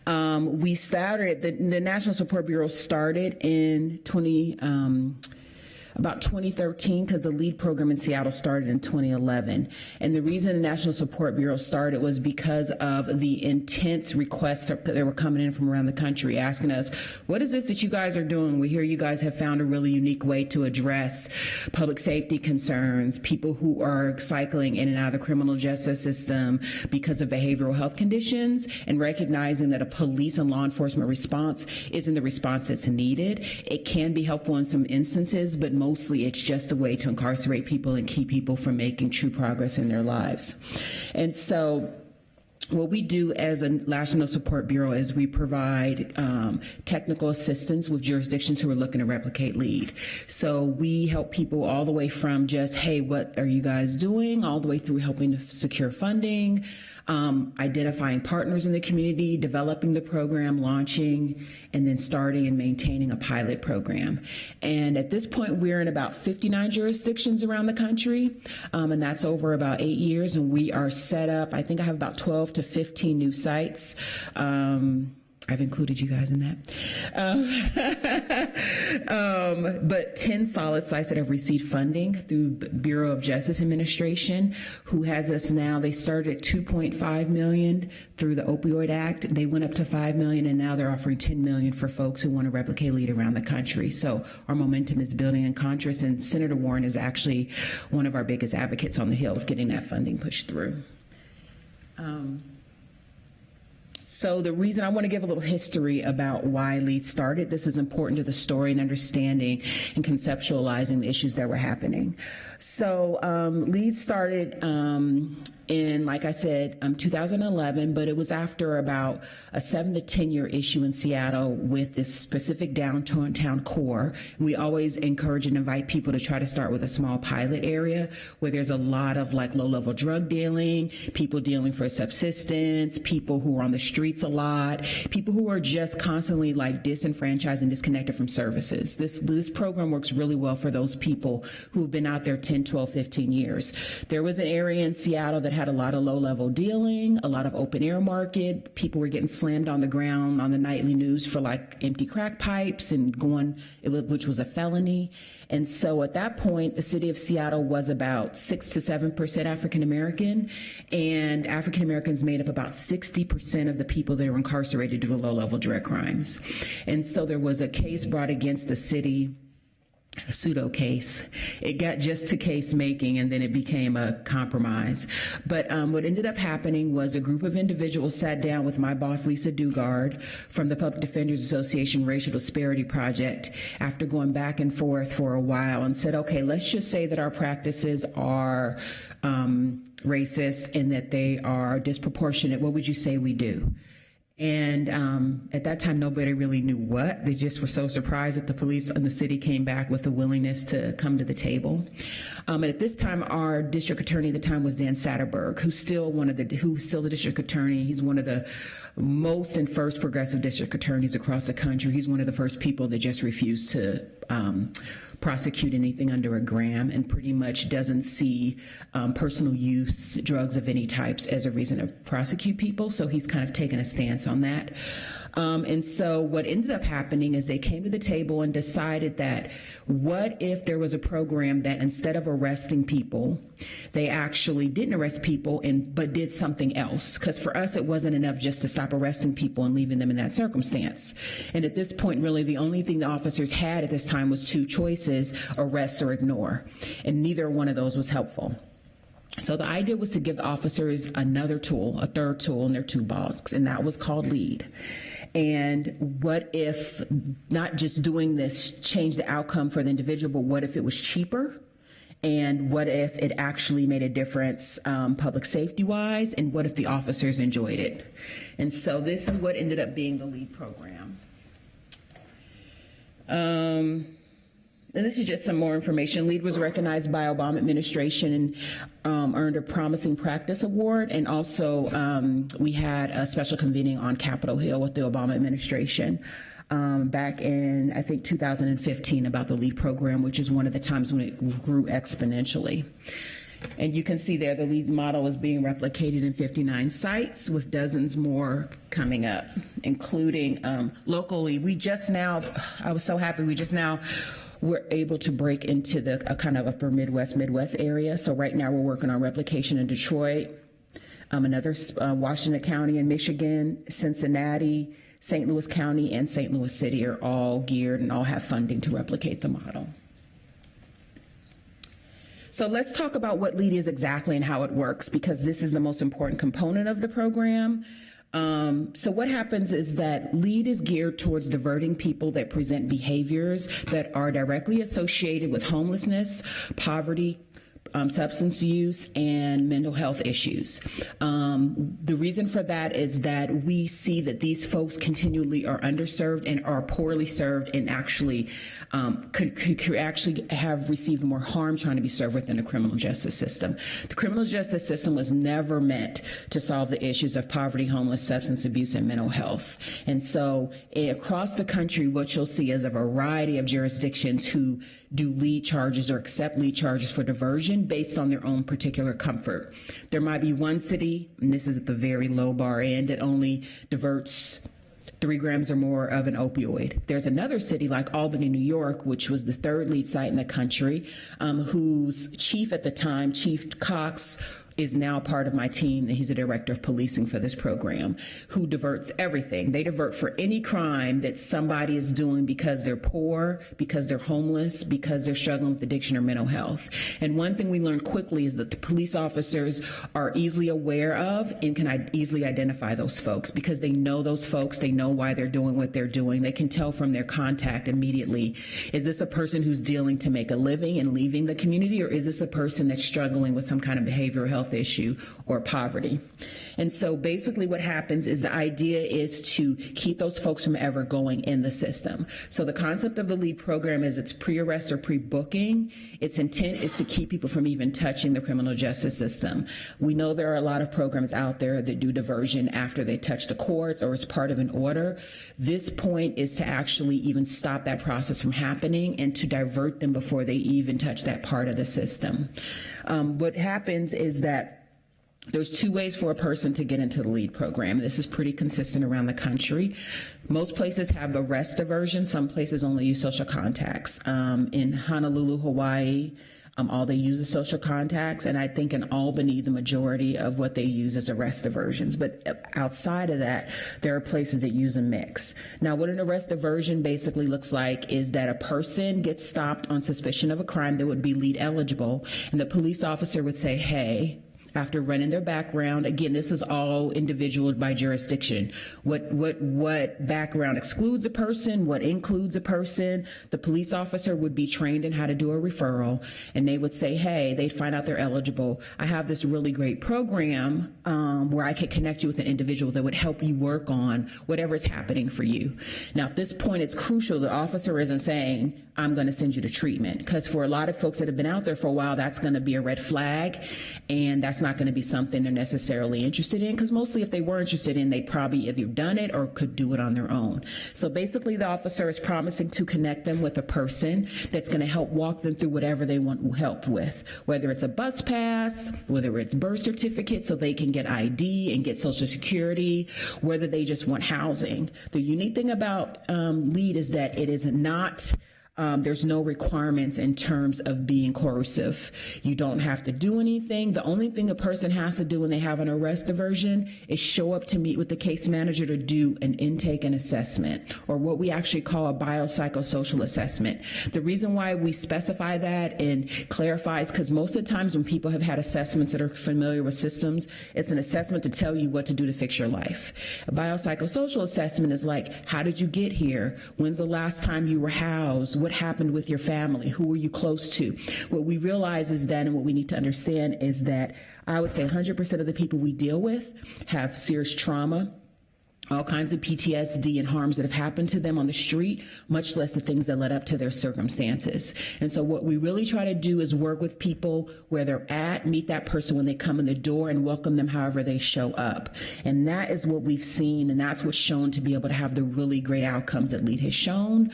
We started, the National Support Bureau started in about 2013, because the LEAD program in Seattle started in 2011. And the reason the National Support Bureau started was because of the intense requests that were coming in from around the country asking us, what is this that you guys are doing? We hear you guys have found a really unique way to address public safety concerns, people who are cycling in and out of the criminal justice system because of behavioral health conditions, and recognizing that a police and law enforcement response isn't the response that's needed. It can be helpful in some instances, but mostly it's just a way to incarcerate people and keep people from making true progress in their lives. And so what we do as a National Support Bureau is we provide technical assistance with jurisdictions who are looking to replicate LEAD. So we help people all the way from just, hey, what are you guys doing, all the way through helping to secure funding, identifying partners in the community, developing the program, launching, and then starting and maintaining a pilot program. And at this point, we're in about 59 jurisdictions around the country, and that's over about 8 years. And we are set up, I think I have about 12 to 15 new sites. I've included you guys in that. But 10 solid sites that have received funding through Bureau of Justice Administration, who has us now, they started at $2.5 million through the Opioid Act. They went up to $5 million, and now they're offering $10 million for folks who want to replicate LEAD around the country. So our momentum is building in Congress, and Senator Warren is actually one of our biggest advocates on the Hill of getting that funding pushed through. So the reason I want to give a little history about why LEAD started, this is important to the story and understanding and conceptualizing the issues that were happening. So LEAD started in, like I said, 2011, but it was after about a 7 to 10 year issue in Seattle with this specific downtown core. We always encourage and invite people to try to start with a small pilot area where there's a lot of like low-level drug dealing, people dealing for subsistence, people who are on the streets a lot, people who are just constantly like disenfranchised and disconnected from services. This program works really well for those people who've been out there 10, 12, 15 years. There was an area in Seattle that had a lot of low-level dealing, a lot of open-air market. People were getting slammed on the ground on the nightly news for like empty crack pipes and which was a felony. And so at that point, the city of Seattle was about 6 to 7% African-American, and African-Americans made up about 60% of the people that were incarcerated due to low-level drug crimes. And so there was a case brought against the city a pseudo case. It got just to case making, and then it became a compromise. But what ended up happening was a group of individuals sat down with my boss, Lisa Dugard, from the Public Defenders Association Racial Disparity Project, after going back and forth for a while, and said, okay, let's just say that our practices are racist and that they are disproportionate. What would you say we do? And at that time, nobody really knew what. They just were so surprised that the police and the city came back with a willingness to come to the table. And at this time, our district attorney at the time was Dan Satterberg, who's still the district attorney. He's one of the most and first progressive district attorneys across the country. He's one of the first people that just refused to prosecute anything under a gram, and pretty much doesn't see personal use drugs of any types as a reason to prosecute people. So he's kind of taken a stance on that. And so what ended up happening is they came to the table and decided that what if there was a program that instead of arresting people, they actually didn't arrest people but did something else? Because for us, it wasn't enough just to stop arresting people and leaving them in that circumstance. And at this point, really, the only thing the officers had at this time was two choices: arrest or ignore. And neither one of those was helpful. So the idea was to give the officers another tool, a third tool in their toolbox, and that was called LEAD. And what if not just doing this changed the outcome for the individual, but what if it was cheaper? And what if it actually made a difference public safety-wise? And what if the officers enjoyed it? And so this is what ended up being the LEAD program. And this is just some more information. LEAD was recognized by Obama administration and earned a Promising Practice Award. And also we had a special convening on Capitol Hill with the Obama administration back in, I think, 2015 about the LEAD program, which is one of the times when it grew exponentially. And you can see there the LEAD model is being replicated in 59 sites, with dozens more coming up, including locally. I was so happy, we're able to break into the kind of upper Midwest area. So right now we're working on replication in Detroit, Washington County in Michigan, Cincinnati, St. Louis County, and St. Louis City are all geared and all have funding to replicate the model. So let's talk about what LEAD is exactly and how it works, because this is the most important component of the program. So what happens is that LEAD is geared towards diverting people that present behaviors that are directly associated with homelessness, poverty, substance use, and mental health issues. The reason for that is that we see that these folks continually are underserved and are poorly served, and actually could actually have received more harm trying to be served within the criminal justice system. The criminal justice system was never meant to solve the issues of poverty, homeless, substance abuse, and mental health. And so across the country, what you'll see is a variety of jurisdictions who do lead charges or accept lead charges for diversion based on their own particular comfort. There might be one city, and this is at the very low bar end, that only diverts 3 grams or more of an opioid. There's another city like Albany, New York, which was the third lead site in the country, whose chief at the time, Chief Cox, is now part of my team, and he's the director of policing for this program, who diverts everything. They divert for any crime that somebody is doing because they're poor, because they're homeless, because they're struggling with addiction or mental health. And one thing we learned quickly is that the police officers are easily aware of and can easily identify those folks, because they know those folks, they know why they're doing what they're doing. They can tell from their contact immediately, is this a person who's dealing to make a living and leaving the community, or is this a person that's struggling with some kind of behavioral health issue or poverty? And so basically what happens is the idea is to keep those folks from ever going in the system. So the concept of the LEAD program is it's pre-arrest or pre-booking. Its intent is to keep people from even touching the criminal justice system. We know there are a lot of programs out there that do diversion after they touch the courts or as part of an order. This point is to actually even stop that process from happening and to divert them before they even touch that part of the system. What happens is that there's 2 ways for a person to get into the LEAD program. This is pretty consistent around the country. Most places have arrest diversion. Some places only use social contacts. In Honolulu, Hawaii, All they use is social contacts, and I think in Albany, the majority of what they use is arrest diversions. But outside of that, there are places that use a mix. Now, what an arrest diversion basically looks like is that a person gets stopped on suspicion of a crime that would be lead eligible, and the police officer would say, hey, after running their background, again, this is all individual by jurisdiction. What background excludes a person, what includes a person. The police officer would be trained in how to do a referral, and they would say, hey, they'd find out they're eligible. I have this really great program where I could connect you with an individual that would help you work on whatever is happening for you. Now, at this point, it's crucial. The officer isn't saying, I'm going to send you to treatment, because for a lot of folks that have been out there for a while, that's going to be a red flag, and that's not going to be something they're necessarily interested in, because mostly if they were interested in, they'd probably either done it or could do it on their own. So basically the officer is promising to connect them with a person that's going to help walk them through whatever they want help with, whether it's a bus pass, whether it's birth certificate so they can get ID and get Social Security, whether they just want housing. The unique thing about LEAD is that it is not there's no requirements in terms of being coercive. You don't have to do anything. The only thing a person has to do when they have an arrest diversion is show up to meet with the case manager to do an intake and assessment, or what we actually call a biopsychosocial assessment. The reason why we specify that and clarify is because most of the times when people have had assessments that are familiar with systems, it's an assessment to tell you what to do to fix your life. A biopsychosocial assessment is like, how did you get here? When's the last time you were housed? What happened with your family? Who were you close to? What we realize is that, and what we need to understand is that I would say 100% of the people we deal with have serious trauma, all kinds of PTSD and harms that have happened to them on the street, much less the things that led up to their circumstances. And so what we really try to do is work with people where they're at, meet that person when they come in the door, and welcome them however they show up. And that is what we've seen, and that's what's shown to be able to have the really great outcomes that LEAD has shown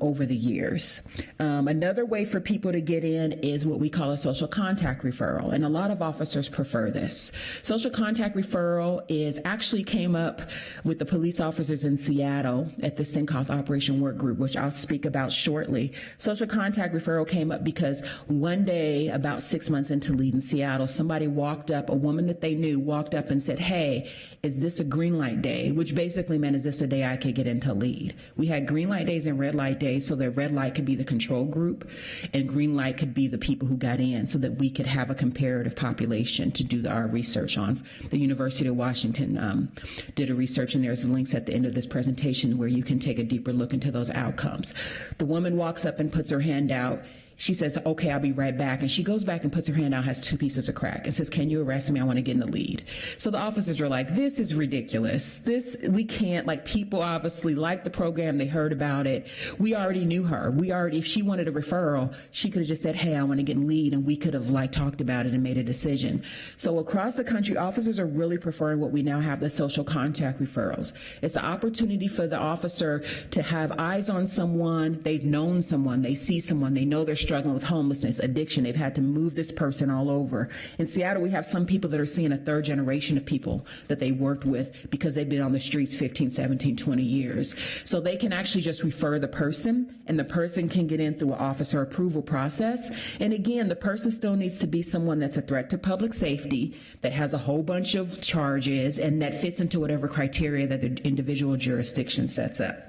over the years. Another way for people to get in is what we call a social contact referral, and a lot of officers prefer this. Social contact referral is actually came up with the police officers in Seattle at this thing called Operation Work Group, which I'll speak about shortly. Social contact referral came up because one day, about 6 months into LEAD in Seattle, somebody walked up, a woman that they knew walked up and said, hey, is this a green light day? Which basically meant, is this a day I could get into LEAD? We had green light days and red light days, so that red light could be the control group and green light could be the people who got in, so that we could have a comparative population to do our research on. The University of Washington did a research, and there's links at the end of this presentation where you can take a deeper look into those outcomes. The woman walks up and puts her hand out. She says, okay, I'll be right back. And she goes back and puts her hand out, has 2 pieces of crack, and says, can you arrest me? I want to get in the LEAD. So the officers are like, this is ridiculous. We can't, like, people obviously like the program. They heard about it. We already knew her. If she wanted a referral, she could have just said, hey, I want to get in LEAD, and we could have, like, talked about it and made a decision. So across the country, officers are really preferring what we now have, the social contact referrals. It's the opportunity for the officer to have eyes on someone. They've known someone. They see someone. They know they're struggling with homelessness, addiction. They've had to move this person all over. In Seattle, we have some people that are seeing a third generation of people that they worked with because they've been on the streets 15, 17, 20 years. So they can actually just refer the person, and the person can get in through an officer approval process. And again, the person still needs to be someone that's a threat to public safety, that has a whole bunch of charges, and that fits into whatever criteria that the individual jurisdiction sets up.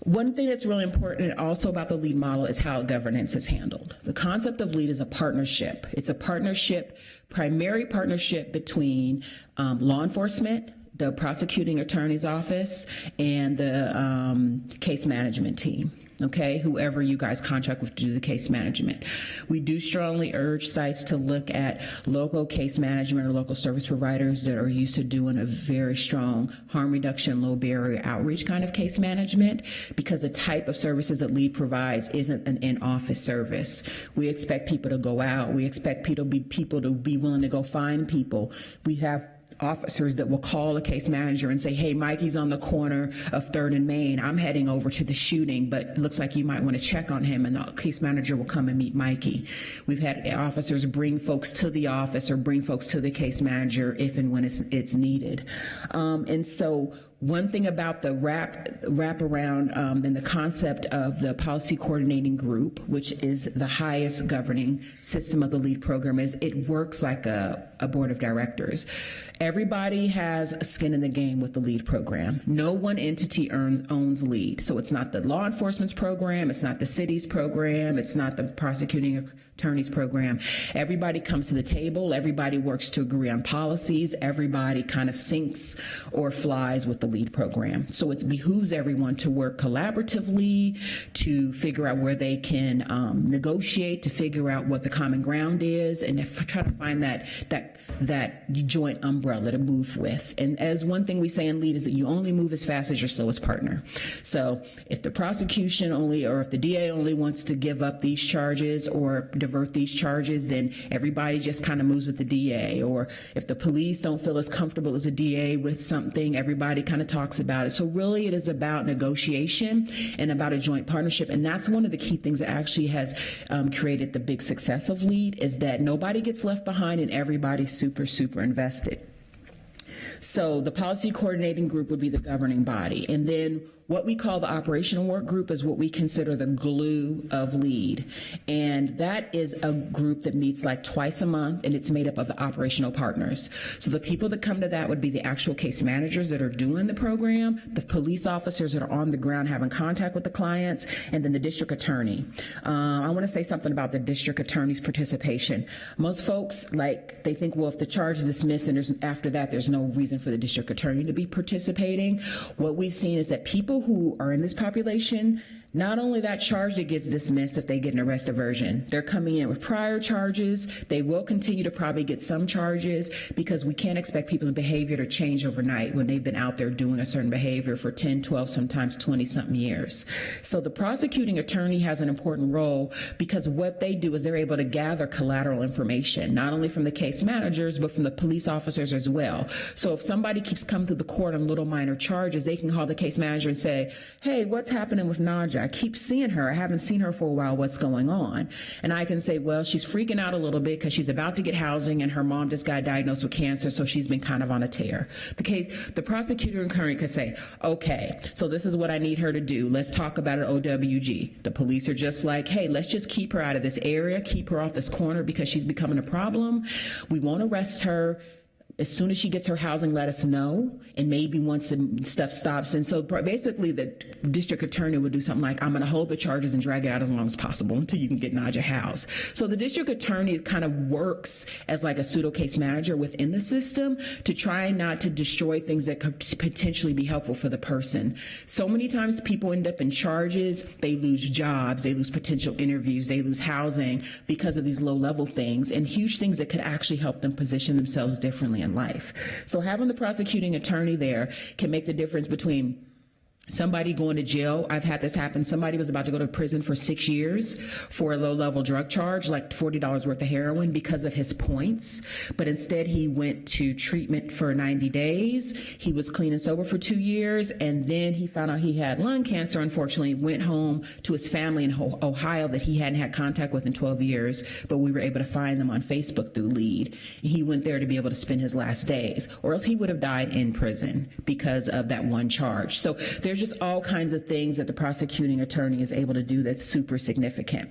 One thing that's really important also about the LEAD model is how governance is handled. The concept of LEAD is a partnership. It's a partnership, primary partnership between law enforcement, the prosecuting attorney's office, and the case management team. Okay, whoever you guys contract with to do the case management. We do strongly urge sites to look at local case management or local service providers that are used to doing a very strong harm reduction, low barrier outreach kind of case management, because the type of services that LEAD provides isn't an in-office service. We expect people to go out. We expect people to be willing to go find people. We have officers that will call a case manager and say, hey, Mikey's on the corner of 3rd and Main. I'm heading over to the shooting, but it looks like you might want to check on him, and the case manager will come and meet Mikey. We've had officers bring folks to the office or bring folks to the case manager if and when it's needed. And so one thing about the wrap around and the concept of the policy coordinating group, which is the highest governing system of the LEAD program, is it works like a board of directors. Everybody has a skin in the game with the LEAD program. No one entity owns LEAD. So it's not the law enforcement's program, it's not the city's program, it's not the prosecuting attorney's program. Everybody comes to the table, everybody works to agree on policies, everybody kind of syncs or flies with the LEAD program. So it behooves everyone to work collaboratively, to figure out where they can negotiate, to figure out what the common ground is, and try to find that joint umbrella to move with. And as one thing we say in LEAD is that you only move as fast as your slowest partner. So if the prosecution only, or if the DA only wants to give up these charges or divert these charges, then everybody just kind of moves with the DA. Or if the police don't feel as comfortable as a DA with something, everybody kind of talks about it. So really it is about negotiation and about a joint partnership. And that's one of the key things that actually has created the big success of LEAD, is that nobody gets left behind and everybody's super invested. So the policy coordinating group would be the governing body. And then what we call the operational work group is what we consider the glue of LEAD. And that is a group that meets like twice a month, and it's made up of the operational partners. So the people that come to that would be the actual case managers that are doing the program, the police officers that are on the ground having contact with the clients, and then the district attorney. I want to say something about the district attorney's participation. Most folks, they think, well, if the charge is dismissed and after that there's no reason for the district attorney to be participating. What we've seen is that people who are in this population, not only that charge that gets dismissed if they get an arrest diversion, they're coming in with prior charges. They will continue to probably get some charges, because we can't expect people's behavior to change overnight when they've been out there doing a certain behavior for 10, 12, sometimes 20-something years. So the prosecuting attorney has an important role, because what they do is they're able to gather collateral information, not only from the case managers, but from the police officers as well. So if somebody keeps coming through the court on little minor charges, they can call the case manager and say, hey, what's happening with Naja? I keep seeing her. I haven't seen her for a while. What's going on? And I can say, well, she's freaking out a little bit because she's about to get housing and her mom just got diagnosed with cancer, so she's been kind of on a tear. The prosecutor and attorney could say, okay, so this is what I need her to do. Let's talk about it OWG. The police are just like, hey, let's just keep her out of this area, keep her off this corner because she's becoming a problem. We won't arrest her. As soon as she gets her housing, let us know, and maybe once the stuff stops. And so basically the district attorney would do something like, I'm going to hold the charges and drag it out as long as possible until you can get Naja housed. So the district attorney kind of works as like a pseudo case manager within the system to try not to destroy things that could potentially be helpful for the person. So many times people end up in charges, they lose jobs, they lose potential interviews, they lose housing because of these low level things and huge things that could actually help them position themselves differently in life. So having the prosecuting attorney there can make the difference between somebody going to jail. I've had this happen. Somebody was about to go to prison for 6 years for a low-level drug charge, like $40 worth of heroin, because of his points. But instead, he went to treatment for 90 days. He was clean and sober for 2 years, and then he found out he had lung cancer, unfortunately, went home to his family in Ohio that he hadn't had contact with in 12 years, but we were able to find them on Facebook through LEAD. And he went there to be able to spend his last days, or else he would have died in prison because of that one charge. So there's just all kinds of things that the prosecuting attorney is able to do that's super significant.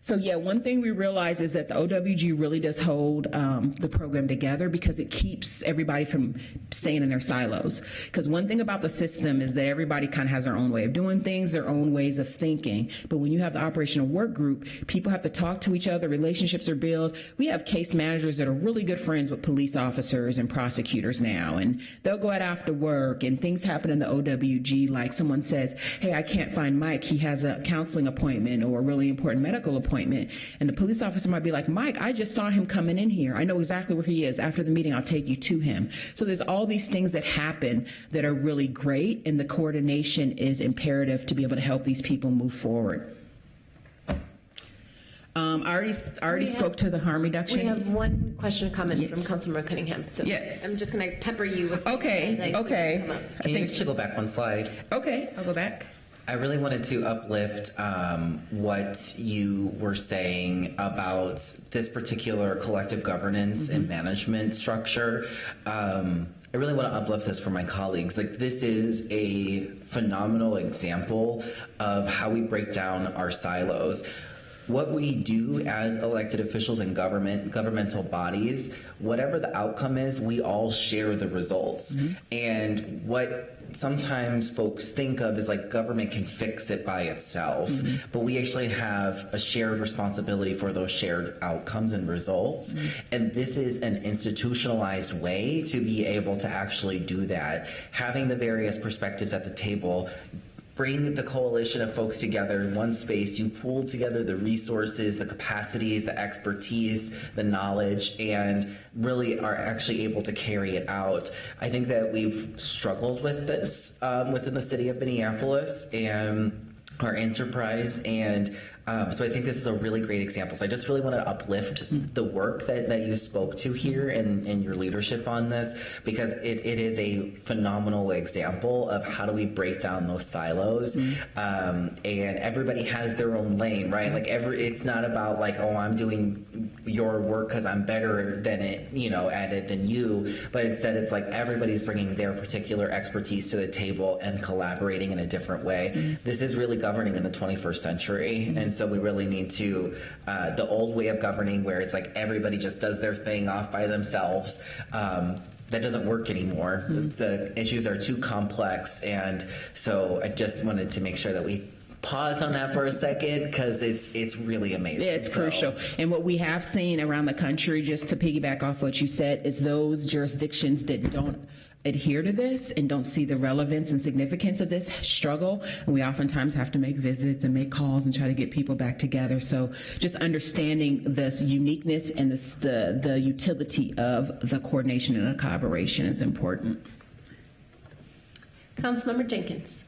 So yeah, one thing we realize is that the OWG really does hold the program together because it keeps everybody from staying in their silos. Because one thing about the system is that everybody kind of has their own way of doing things, their own ways of thinking. But when you have the operational work group, people have to talk to each other, relationships are built. We have case managers that are really good friends with police officers and prosecutors now, and they'll go out after work and things happen in the OWG, like someone says, hey, I can't find Mike, he has a counseling appointment or a really important medical appointment. And the police officer might be like, Mike, I just saw him coming in here. I know exactly where he is. After the meeting, I'll take you to him. So there's all these things that happen that are really great, and the coordination is imperative to be able to help these people move forward. I already spoke to the harm reduction. We have one question or comment from Councilmember Cunningham. So yes. I'm just going to pepper you with Okay. Can you actually go back one slide? Okay, I'll go back. I really wanted to uplift what you were saying about this particular collective governance and management structure. I really want to uplift this for my colleagues. Like, this is a phenomenal example of how we break down our silos. What we do as elected officials in governmental bodies, whatever the outcome is, we all share the results. And what sometimes folks think of is like government can fix it by itself, but we actually have a shared responsibility for those shared outcomes and results. And this is an institutionalized way to be able to actually do that. Having the various perspectives at the table, bring the coalition of folks together in one space. You pool together the resources, the capacities, the expertise, the knowledge, and really are actually able to carry it out. I think that we've struggled with this within the city of Minneapolis and our enterprise, and so I think this is a really great example. So I just really want to uplift the work that you spoke to here and your leadership on this, because it is a phenomenal example of how do we break down those silos. And everybody has their own lane, right? Like it's not about like, oh, I'm doing your work because I'm better than it, at it than you, but instead it's like everybody's bringing their particular expertise to the table and collaborating in a different way. This is really governing in the 21st century. And so we really need to, the old way of governing where it's like everybody just does their thing off by themselves, that doesn't work anymore. The issues are too complex. And so I just wanted to make sure that we paused on that for a second, because it's really amazing. Yeah, it's crucial. And what we have seen around the country, just to piggyback off what you said, is those jurisdictions that don't adhere to this and don't see the relevance and significance of this struggle. And we oftentimes have to make visits and make calls and try to get people back together. So just understanding this uniqueness and the utility of the coordination and the collaboration is important. Councilmember Jenkins.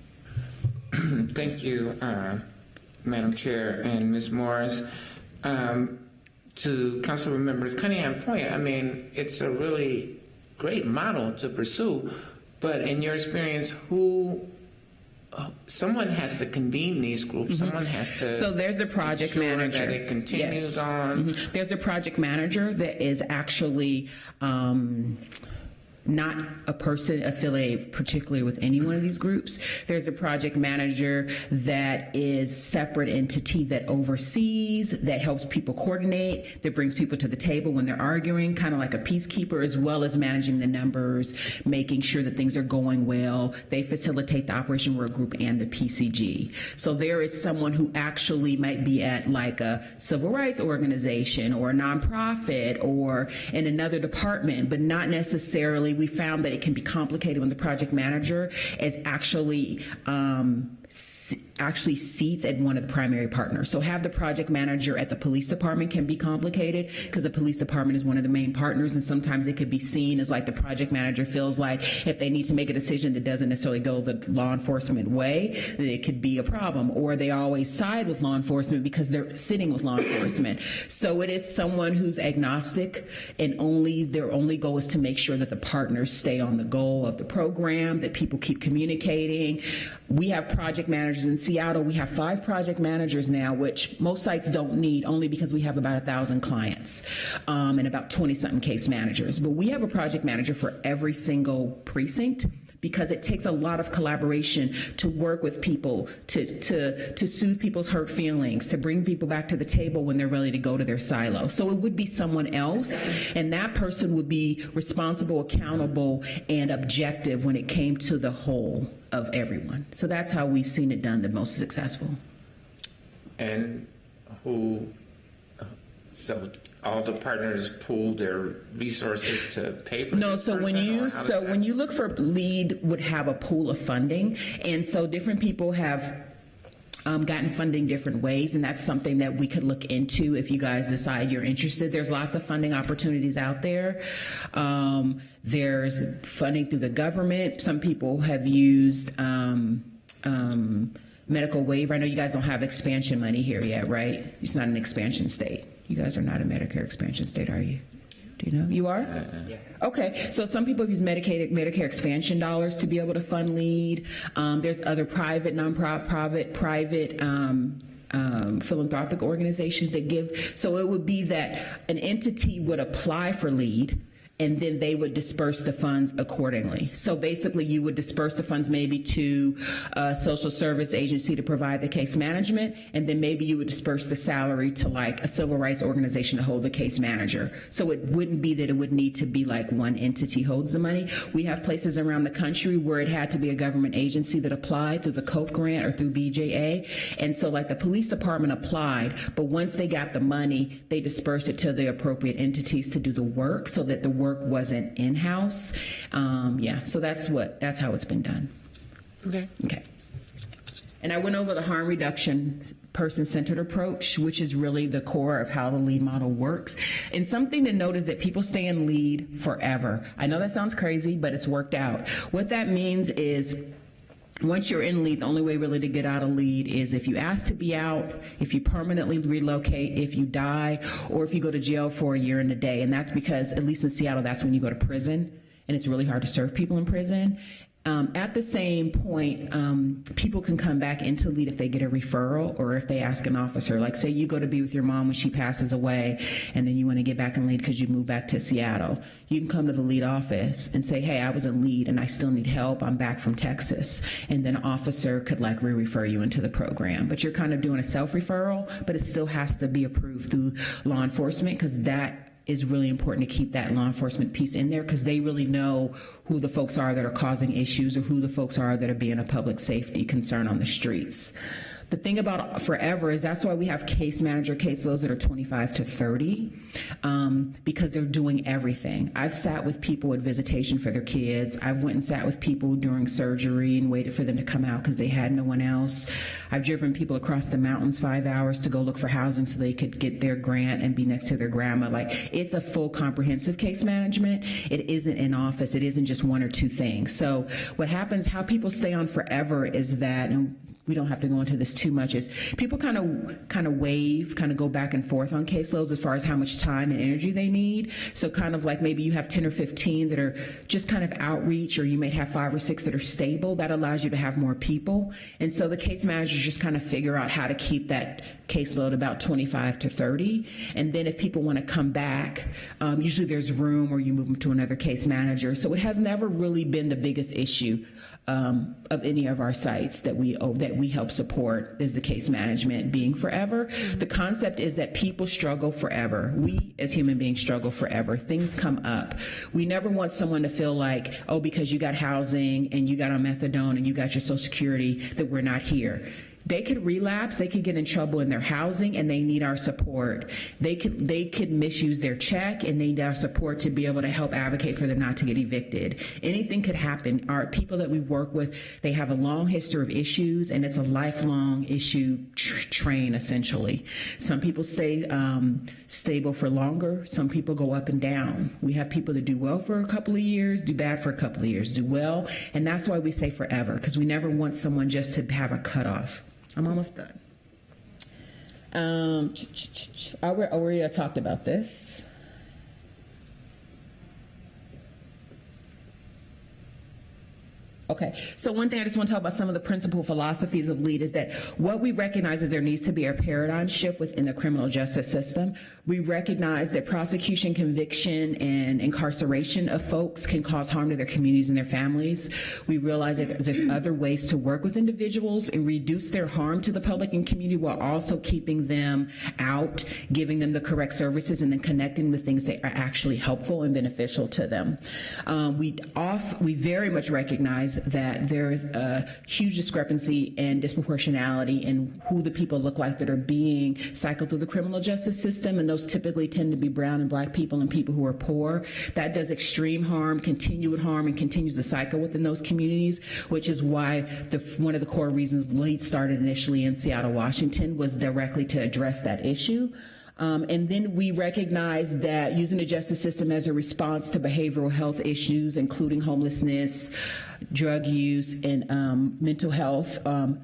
Thank you, Madam Chair and Ms. Morris. To Councilmember members Cunningham point, I mean, it's a really great model to pursue, but in your experience, someone has to convene these groups. Someone has to. So there's a project manager that it continues on. There's a project manager that is actually not a person affiliated particularly with any one of these groups. There's a project manager that is separate entity that oversees, that helps people coordinate, that brings people to the table when they're arguing, kind of like a peacekeeper, as well as managing the numbers, making sure that things are going well. They facilitate the Operation Work Group and the PCG. So there is someone who actually might be at like a civil rights organization or a nonprofit or in another department, but not necessarily. We found that it can be complicated when the project manager is actually seats at one of the primary partners. So have the project manager at the police department can be complicated because the police department is one of the main partners, and sometimes it could be seen as like the project manager feels like if they need to make a decision that doesn't necessarily go the law enforcement way, then it could be a problem. Or they always side with law enforcement because they're sitting with law enforcement. So it is someone who's agnostic, and their only goal is to make sure that the partners stay on the goal of the program, that people keep communicating. We have project managers in Seattle. We have 5 project managers now, which most sites don't need, only because we have about 1,000 clients and about 20-something case managers. But we have a project manager for every single precinct, because it takes a lot of collaboration to work with people, to soothe people's hurt feelings, to bring people back to the table when they're ready to go to their silo. So it would be someone else, and that person would be responsible, accountable, and objective when it came to the whole of everyone. So that's how we've seen it done the most successful. And so all the partners pool their resources to pay for No, this so when person, you look for LEAD would have a pool of funding, and so different people have gotten funding different ways, and that's something that we could look into if you guys decide you're interested. There's lots of funding opportunities out there. There's funding through the government. Some people have used medical waiver. I know you guys don't have expansion money here yet, right? It's not an expansion state. You guys are not a Medicare expansion state, are you? Do you know? You are? Yeah. Okay. So some people use Medicare expansion dollars to be able to fund LEAD. There's other private, philanthropic organizations that give. So it would be that an entity would apply for LEAD, and then they would disperse the funds accordingly. So basically, you would disperse the funds maybe to a social service agency to provide the case management, and then maybe you would disperse the salary to like a civil rights organization to hold the case manager. So it wouldn't be that it would need to be like one entity holds the money. We have places around the country where it had to be a government agency that applied through the COPE grant or through BJA. And so like the police department applied, but once they got the money, they dispersed it to the appropriate entities to do the work so that the work wasn't in-house. So that's how it's been done. Okay. And I went over the harm reduction person-centered approach, which is really the core of how the LEAD model works. And something to note is that people stay in LEAD forever. I know that sounds crazy, but it's worked out. What that means is once you're in LEAD, the only way really to get out of LEAD is if you ask to be out, if you permanently relocate, if you die, or if you go to jail for a year and a day. And that's because, at least in Seattle, that's when you go to prison, and it's really hard to serve people in prison. At the same point, people can come back into LEAD if they get a referral or if they ask an officer. Like say you go to be with your mom when she passes away and then you want to get back in LEAD because you moved back to Seattle. You can come to the LEAD office and say, hey, I was in LEAD and I still need help. I'm back from Texas. And then an officer could like re-refer you into the program. But you're kind of doing a self-referral, but it still has to be approved through law enforcement because that is really important to keep that law enforcement piece in there because they really know who the folks are that are causing issues or who the folks are that are being a public safety concern on the streets. The thing about forever is that's why we have case manager caseloads that are 25 to 30 because they're doing everything. I've sat with people at visitation for their kids. I've went and sat with people during surgery and waited for them to come out because they had no one else. I've driven people across the mountains 5 hours to go look for housing so they could get their grant and be next to their grandma. Like it's a full comprehensive case management. It isn't in office. It isn't just one or two things. So what happens, how people stay on forever is that, and we don't have to go into this too much, is people kind of go back and forth on caseloads as far as how much time and energy they need. So kind of like maybe you have 10 or 15 that are just kind of outreach, or you may have 5 or 6 that are stable. That allows you to have more people. And so the case managers just kind of figure out how to keep that caseload about 25 to 30. And then if people want to come back, usually there's room or you move them to another case manager. So it has never really been the biggest issue of any of our sites that we help support is the case management being forever. The concept is that people struggle forever. We as human beings struggle forever. Things come up. We never want someone to feel like, oh, because you got housing and you got on methadone and you got your Social Security that we're not here. They could relapse, they could get in trouble in their housing, and they need our support. They could misuse their check, and they need our support to be able to help advocate for them not to get evicted. Anything could happen. Our people that we work with, they have a long history of issues, and it's a lifelong issue train, essentially. Some people stay stable for longer. Some people go up and down. We have people that do well for a couple of years, do bad for a couple of years, do well, and that's why we say forever, because we never want someone just to have a cutoff. I'm almost done. I already talked about this. Okay, so one thing I just want to talk about some of the principal philosophies of LEAD is that what we recognize is there needs to be a paradigm shift within the criminal justice system. We recognize that prosecution, conviction, and incarceration of folks can cause harm to their communities and their families. We realize that there's other ways to work with individuals and reduce their harm to the public and community while also keeping them out, giving them the correct services, and then connecting with things that are actually helpful and beneficial to them. We very much recognize that there is a huge discrepancy and disproportionality in who the people look like that are being cycled through the criminal justice system, and those typically tend to be brown and black people and people who are poor. That does extreme harm, continued harm, and continues the cycle within those communities, which is why one of the core reasons LEAD started initially in Seattle, Washington, was directly to address that issue. And then we recognize that using the justice system as a response to behavioral health issues, including homelessness, drug use, and mental health,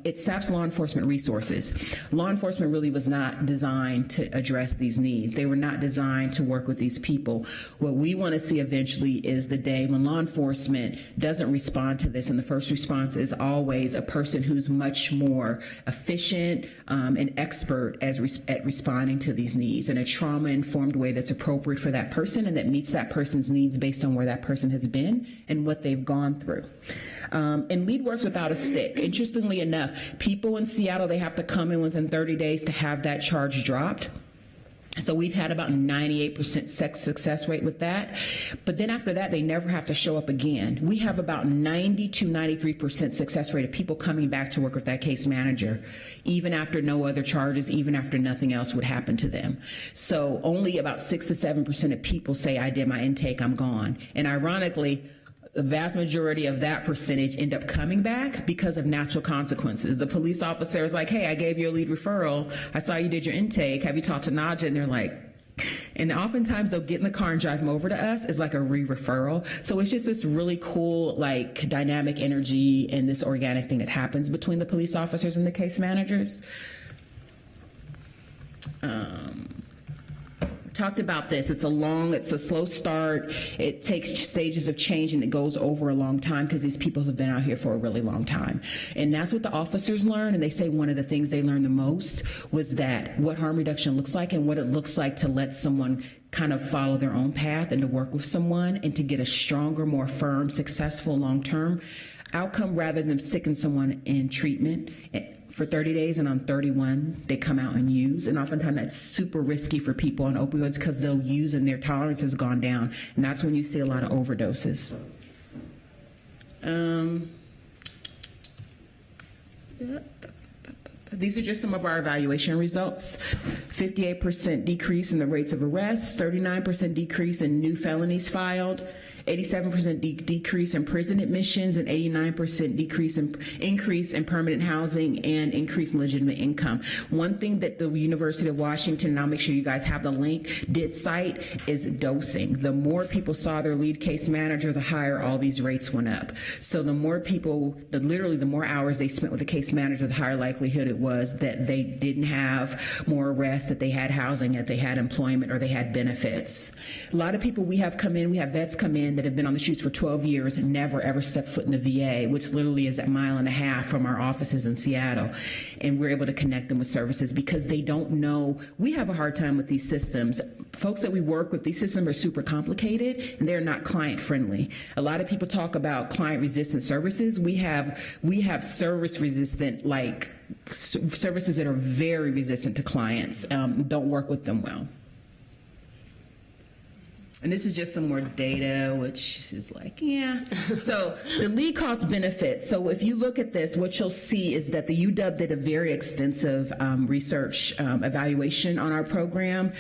it saps law enforcement resources. Law enforcement really was not designed to address these needs. They were not designed to work with these people. What we want to see eventually is the day when law enforcement doesn't respond to this, and the first response is always a person who's much more efficient and expert at responding to these needs in a trauma-informed way that's appropriate for that person and that meets that person's needs based on where that person has been and what they've gone through. And LEAD works without a stick. Interestingly enough, people in Seattle, they have to come in within 30 days to have that charge dropped. So we've had about 98% success rate with that. But then after that, they never have to show up again. We have about 90 to 93% success rate of people coming back to work with that case manager, even after no other charges, even after nothing else would happen to them. So only about 6 to 7% of people say, I did my intake, I'm gone. And ironically, the vast majority of that percentage end up coming back because of natural consequences. The police officer is like, hey, I gave you a lead referral. I saw you did your intake. Have you talked to Naja? And they're like, and oftentimes they'll get in the car and drive them over to us as like a re-referral. So it's just this really cool, like, dynamic energy and this organic thing that happens between the police officers and the case managers. Talked about this. It's a slow start. It takes stages of change and it goes over a long time because these people have been out here for a really long time. And that's what the officers learn. And they say one of the things they learned the most was that what harm reduction looks like and what it looks like to let someone kind of follow their own path and to work with someone and to get a stronger, more firm, successful long-term outcome rather than sticking someone in treatment for 30 days and on 31 they come out and use. And oftentimes that's super risky for people on opioids because they'll use and their tolerance has gone down, and that's when you see a lot of overdoses. These are just some of our evaluation results. 58% decrease in the rates of arrests, 39% decrease in new felonies filed, 87% decrease in prison admissions, and 89% increase in permanent housing and increase in legitimate income. One thing that the University of Washington, and I'll make sure you guys have the link, did cite is dosing. The more people saw their lead case manager, the higher all these rates went up. So the more people, literally the more hours they spent with a case manager, the higher likelihood it was that they didn't have more arrests, that they had housing, that they had employment, or they had benefits. A lot of people we have vets come in that have been on the streets for 12 years and never ever stepped foot in the VA, which literally is a mile and a half from our offices in Seattle. And we're able to connect them with services because they don't know. We have a hard time with these systems. Folks that we work with, these systems are super complicated and they're not client friendly. A lot of people talk about client resistant services. We have service resistant, like services that are very resistant to clients, don't work with them well. And this is just some more data, which is like, yeah. So the lead cost benefits. So if you look at this, what you'll see is that the UW did a very extensive research evaluation on our program.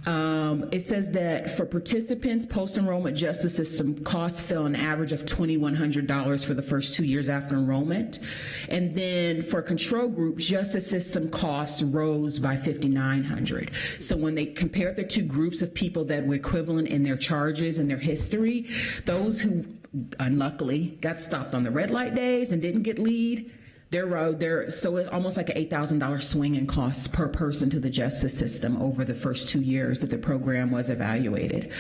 It says that for participants, post-enrollment justice system costs fell an average of $2,100 for the first 2 years after enrollment. And then for control group, justice system costs rose by $5,900. So when they compared the two groups of people that were equivalent in their charges and their history, those who unluckily got stopped on the red light days and didn't get lead, so it's almost like an $8,000 swing in costs per person to the justice system over the first 2 years that the program was evaluated.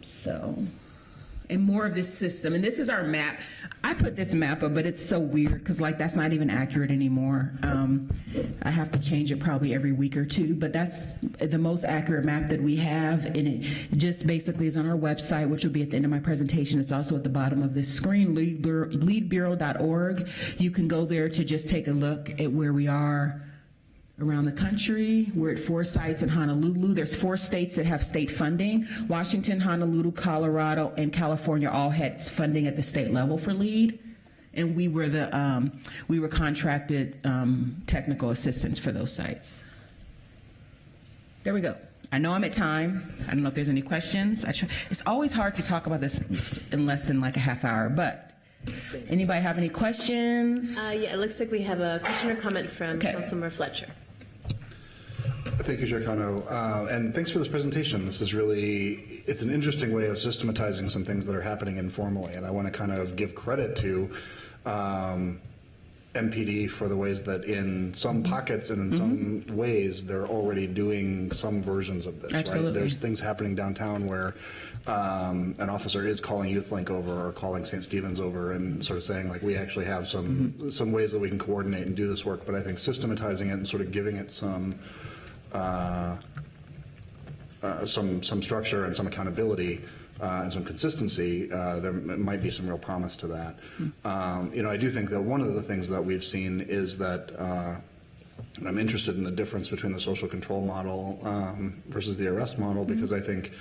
So, and more of this system, and this is our map. I put this map up, but it's so weird because like that's not even accurate anymore. I have to change it probably every week or two, but that's the most accurate map that we have, and it just basically is on our website, which will be at the end of my presentation. It's also at the bottom of this screen, leadbureau.org. You can go there to just take a look at where we are around the country. We're at 4 sites in Honolulu. There's 4 states that have state funding. Washington, Honolulu, Colorado, and California all had funding at the state level for LEAD. And we were contracted technical assistance for those sites. There we go. I know I'm at time. I don't know if there's any questions. It's always hard to talk about this in less than like a half hour, but anybody have any questions? Yeah, it looks like we have a question or comment from Councilmember Fletcher. Thank you, Chair Cano. And thanks for this presentation. This is really, it's an interesting way of systematizing some things that are happening informally. And I want to kind of give credit to MPD for the ways that in some pockets and in some ways they're already doing some versions of this. Absolutely. Right? There's things happening downtown where an officer is calling YouthLink over or calling St. Stephen's over and sort of saying, like, we actually have some ways that we can coordinate and do this work. But I think systematizing it and sort of giving it some structure and some accountability and some consistency, there might be some real promise to that. I do think that one of the things that we've seen is that I'm interested in the difference between the social control model versus the arrest model, because I think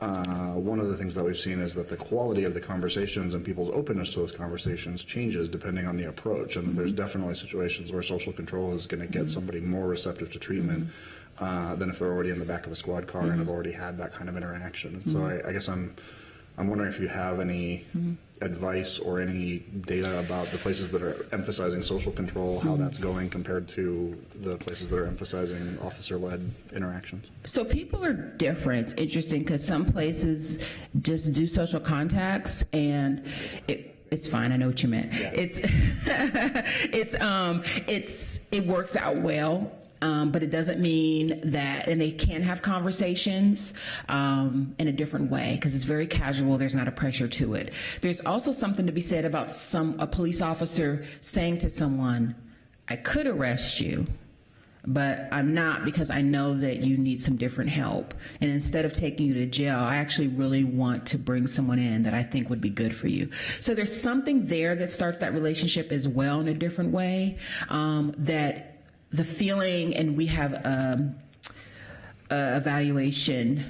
one of the things that we've seen is that the quality of the conversations and people's openness to those conversations changes depending on the approach. And there's definitely situations where social control is going to get somebody more receptive to treatment than if they're already in the back of a squad car and have already had that kind of interaction. And so I guess I'm wondering if you have any advice or any data about the places that are emphasizing social control, how that's going compared to the places that are emphasizing officer-led interactions. So people are different. It's interesting because some places just do social contacts and it's fine. I know what you meant. Yeah. It works out well. But it doesn't mean that, and they can have conversations in a different way because it's very casual. There's not a pressure to it. There's also something to be said about a police officer saying to someone, I could arrest you, but I'm not because I know that you need some different help. And instead of taking you to jail, I actually really want to bring someone in that I think would be good for you. So there's something there that starts that relationship as well in a different way that the feeling, and we have evaluation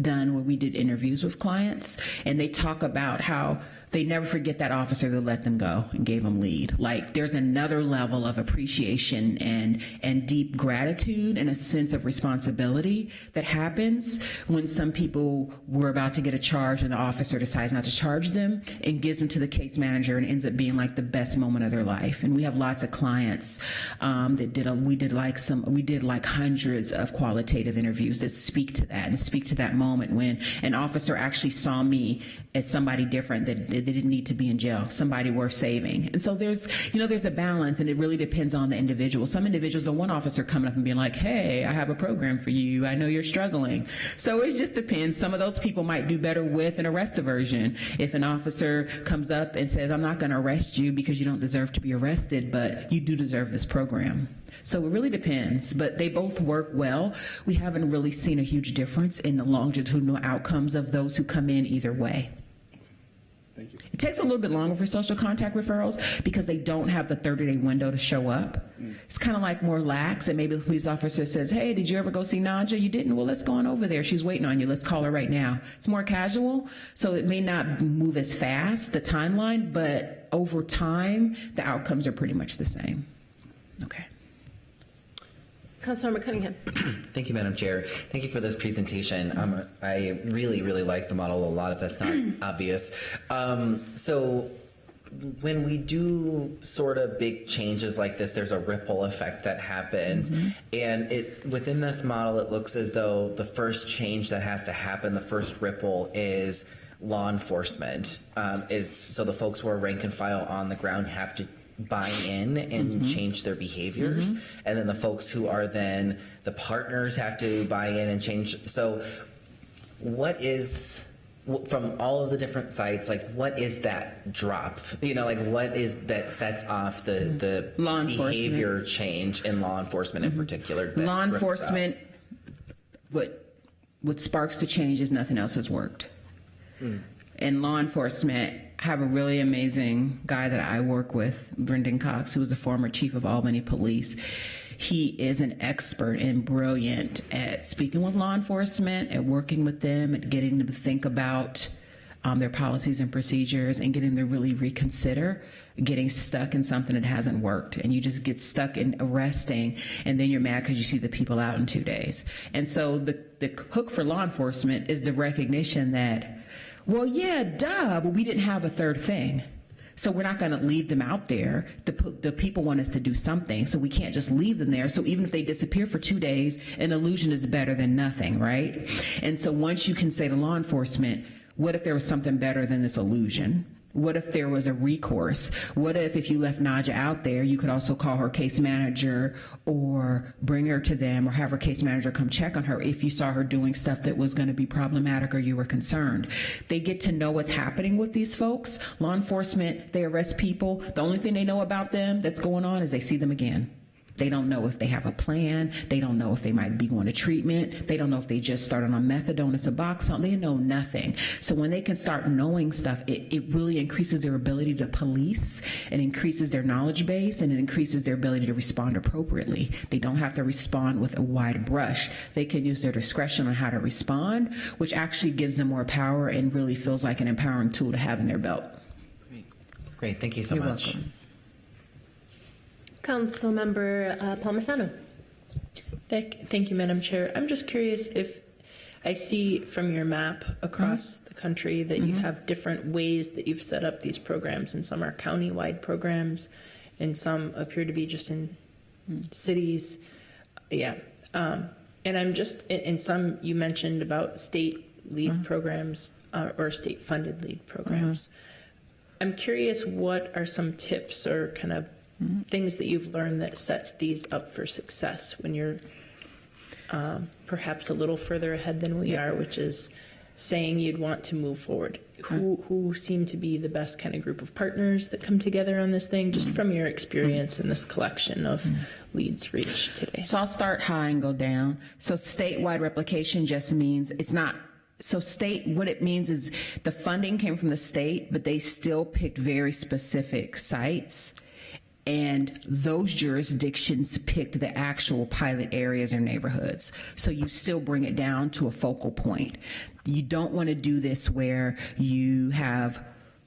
done where we did interviews with clients, and they talk about how they never forget that officer that let them go and gave them lead. Like there's another level of appreciation and deep gratitude and a sense of responsibility that happens when some people were about to get a charge and the officer decides not to charge them and gives them to the case manager, and ends up being like the best moment of their life. And we have lots of clients that we did like hundreds of qualitative interviews that speak to that and speak to that moment when an officer actually saw me as somebody different, that they didn't need to be in jail, somebody worth saving. And so there's a balance, and it really depends on the individual. Some individuals don't want officer coming up and being like, hey, I have a program for you. I know you're struggling. So it just depends. Some of those people might do better with an arrest aversion. If an officer comes up and says, I'm not going to arrest you because you don't deserve to be arrested, but you do deserve this program. So it really depends, but they both work well. We haven't really seen a huge difference in the longitudinal outcomes of those who come in either way. Thank you. It takes a little bit longer for social contact referrals because they don't have the 30-day window to show up. It's kind of like more lax, and maybe the police officer says, hey, did you ever go see Nadja? You didn't? Well, let's go on over there. She's waiting on you. Let's call her right now. It's more casual, so it may not move as fast, the timeline, but over time, the outcomes are pretty much the same. Okay. Councilmember Cunningham. Thank you, Madam Chair. Thank you for this presentation. I really, really like the model a lot, if that's not obvious. So when we do sort of big changes like this, there's a ripple effect that happens. And within this model, it looks as though the first change that has to happen, the first ripple, is law enforcement. So the folks who are rank and file on the ground have to buy in and change their behaviors, and then the folks who are then the partners have to buy in and change. So what is, from all of the different sites, like what is that drop, what is that sets off the law behavior change in law enforcement in particular? Law enforcement, what sparks the change is nothing else has worked. And law enforcement, have a really amazing guy that I work with, Brendan Cox, who was the former chief of Albany Police. He is an expert and brilliant at speaking with law enforcement, at working with them, at getting them to think about their policies and procedures, and getting them to really reconsider getting stuck in something that hasn't worked. And you just get stuck in arresting, and then you're mad because you see the people out in 2 days. And so the hook for law enforcement is the recognition that, well, yeah, duh, but we didn't have a third thing. So we're not going to leave them out there. The people want us to do something, so we can't just leave them there. So even if they disappear for 2 days, an illusion is better than nothing, right? And so once you can say to law enforcement, what if there was something better than this illusion? What if there was a recourse? What if you left Naja out there, you could also call her case manager or bring her to them or have her case manager come check on her if you saw her doing stuff that was going to be problematic or you were concerned. They get to know what's happening with these folks. Law enforcement, they arrest people. The only thing they know about them that's going on is they see them again. They don't know if they have a plan. They don't know if they might be going to treatment. They don't know if they just started on methadone as a box. They know nothing. So when they can start knowing stuff, it really increases their ability to police. It increases their knowledge base, and it increases their ability to respond appropriately. They don't have to respond with a wide brush. They can use their discretion on how to respond, which actually gives them more power and really feels like an empowering tool to have in their belt. Great. Thank you so You're much. welcome. Councilmember Palmisano. Thank you, Madam Chair. I'm just curious if I see from your map across the country that you have different ways that you've set up these programs, and some are county-wide programs, and some appear to be just in cities. Yeah. And I'm just, in some you mentioned about state lead programs or state-funded lead programs. I'm curious, what are some tips or kind of things that you've learned that sets these up for success when you're perhaps a little further ahead than we are, which is saying you'd want to move forward? Who seem to be the best kind of group of partners that come together on this thing, just from your experience in this collection of leads reached today? So I'll start high and go down. So statewide replication just means it's not. So state, what it means is the funding came from the state, but they still picked very specific sites. And those jurisdictions picked the actual pilot areas or neighborhoods. So you still bring it down to a focal point. You don't want to do this where you have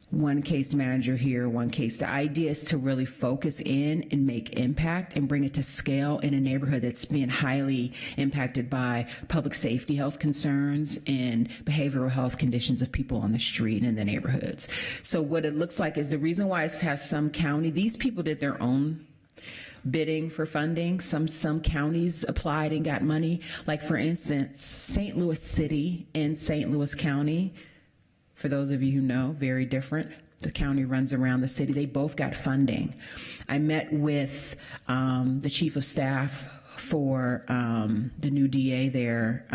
one case manager here, one case. The idea is to really focus in and make impact and bring it to scale in a neighborhood that's being highly impacted by public safety health concerns and behavioral health conditions of people on the street and in the neighborhoods. So what it looks like is the reason why it has some county, these people did their own bidding for funding. Some counties applied and got money. Like for instance, St. Louis City and St. Louis County, for those of you who know, very different. The county runs around the city. They both got funding. I met with the chief of staff for the new DA there,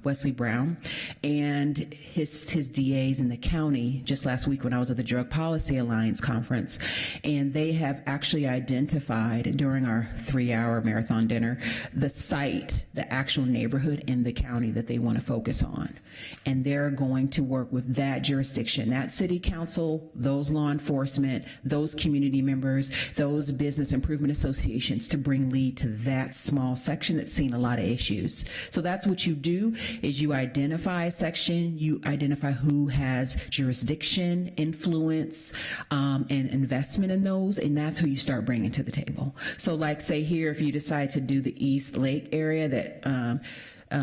Wesley Brown, and his DAs in the county just last week when I was at the Drug Policy Alliance conference. And they have actually identified during our 3-hour marathon dinner the site, the actual neighborhood in the county that they want to focus on. And they're going to work with that jurisdiction, that city council, those law enforcement, those community members, those business improvement associations to bring lead to that small section that's seen a lot of issues. So that's what you do, is you identify a section, you identify who has jurisdiction, influence, and investment in those, and that's who you start bringing to the table. So like say here, if you decide to do the East Lake area that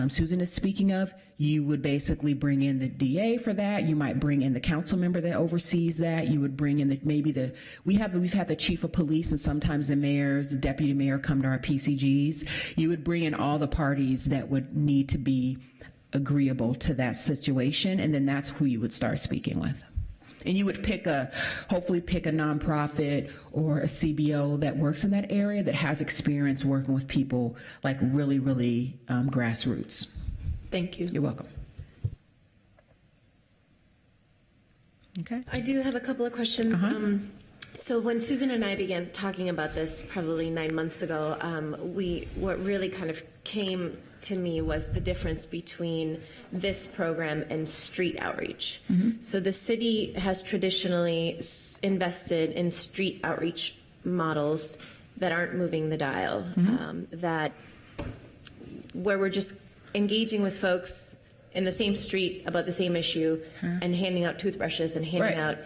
Susan is speaking of, you would basically bring in the DA for that. You might bring in the council member that oversees that. You would bring in we've had the chief of police and sometimes the mayors, the deputy mayor come to our PCGs. You would bring in all the parties that would need to be agreeable to that situation, and then that's who you would start speaking with. And you would hopefully pick a nonprofit or a CBO that works in that area that has experience working with people like really, really grassroots. Thank you. You're welcome. Okay. I do have a couple of questions. So when Susan and I began talking about this probably 9 months ago, what really kind of came to me was the difference between this program and street outreach. So the city has traditionally invested in street outreach models that aren't moving the dial, where we're just engaging with folks in the same street about the same issue and handing out toothbrushes and handing out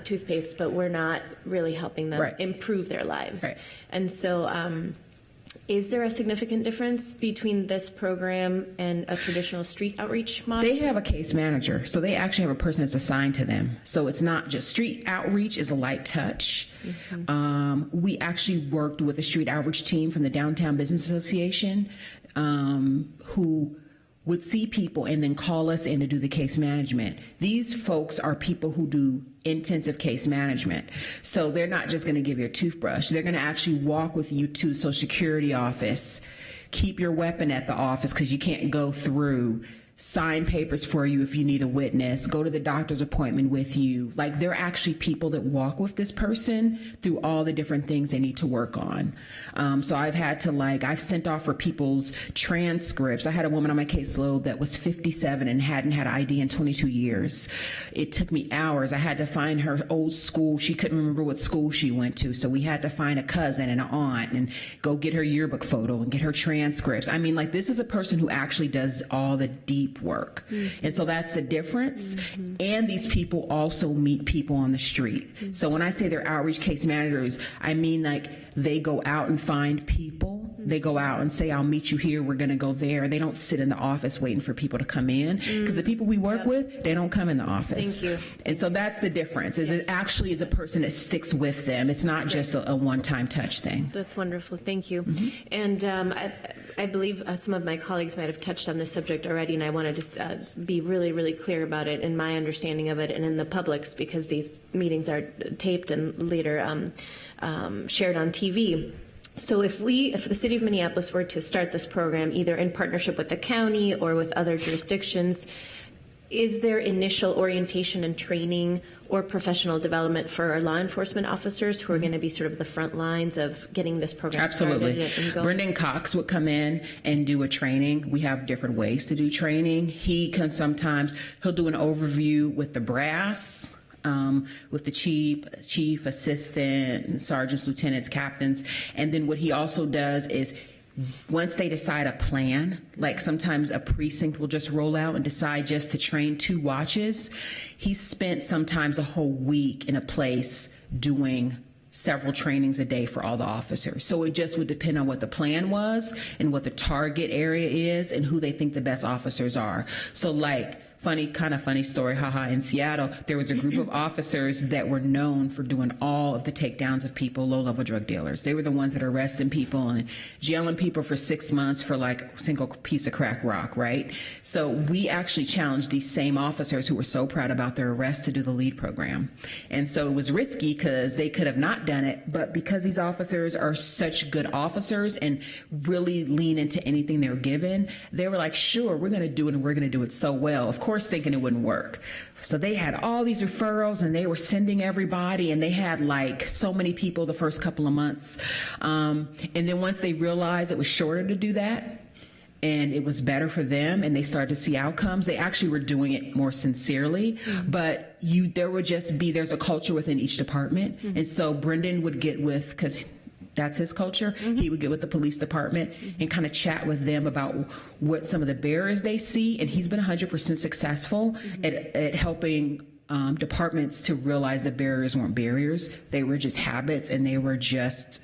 toothpaste, but we're not really helping them improve their lives. And so Is there a significant difference between this program and a traditional street outreach model? They have a case manager, so they actually have a person that's assigned to them. So it's not just street outreach is a light touch. We actually worked with a street outreach team from the Downtown Business Association who would see people and then call us in to do the case management. These folks are people who do intensive case management. So they're not just going to give you a toothbrush. They're going to actually walk with you to the Social Security office, keep your weapon at the office because you can't go through, sign papers for you if you need a witness, go to the doctor's appointment with you. Like, they're actually people that walk with this person through all the different things they need to work on. So I've had to, I've sent off for people's transcripts. I had a woman on my caseload that was 57 and hadn't had ID in 22 years. It took me hours. I had to find her old school. She couldn't remember what school she went to. So we had to find a cousin and an aunt and go get her yearbook photo and get her transcripts. I mean, this is a person who actually does all the deep work. And so that's the difference. And these people also meet people on the street. So when I say they're outreach case managers, I mean they go out and find people. They go out and say, I'll meet you here. We're going to go there. They don't sit in the office waiting for people to come in because the people we work with, they don't come in the office. Thank you. And so that's the difference is it actually is a person that sticks with them. It's not just a one-time touch thing. That's wonderful. Thank you. And I believe some of my colleagues might have touched on this subject already, and I want to just be really, really clear about it in my understanding of it and in the public's, because these meetings are taped and later shared on TV. So if the city of Minneapolis were to start this program, either in partnership with the county or with other jurisdictions, is there initial orientation and training or professional development for our law enforcement officers who are going to be sort of the front lines of getting this program started and going? Brendan Cox would come in and do a training. We have different ways to do training. He can sometimes, he'll do an overview with the brass, with the chief, assistant, sergeants, lieutenants, captains. And then what he also does is once they decide a plan, like sometimes a precinct will just roll out and decide just to train 2 watches. He spent sometimes a whole week in a place doing several trainings a day for all the officers. So it just would depend on what the plan was and what the target area is and who they think the best officers are. So funny story, in Seattle, there was a group of officers that were known for doing all of the takedowns of people, low-level drug dealers. They were the ones that are arresting people and jailing people for 6 months for a single piece of crack rock, right? So we actually challenged these same officers who were so proud about their arrest to do the LEAD program. And so it was risky because they could have not done it, but because these officers are such good officers and really lean into anything they were given, they were like, sure, we're going to do it and we're going to do it so well. Of course, thinking it wouldn't work. So they had all these referrals and they were sending everybody and they had so many people the first couple of months. And then once they realized it was shorter to do that and it was better for them and they started to see outcomes, they actually were doing it more sincerely. But there's a culture within each department. And so Brendan would get with, because that's his culture. He would get with the police department and kind of chat with them about what some of the barriers they see. And he's been 100% successful at helping departments to realize the barriers weren't barriers. They were just habits, and they were just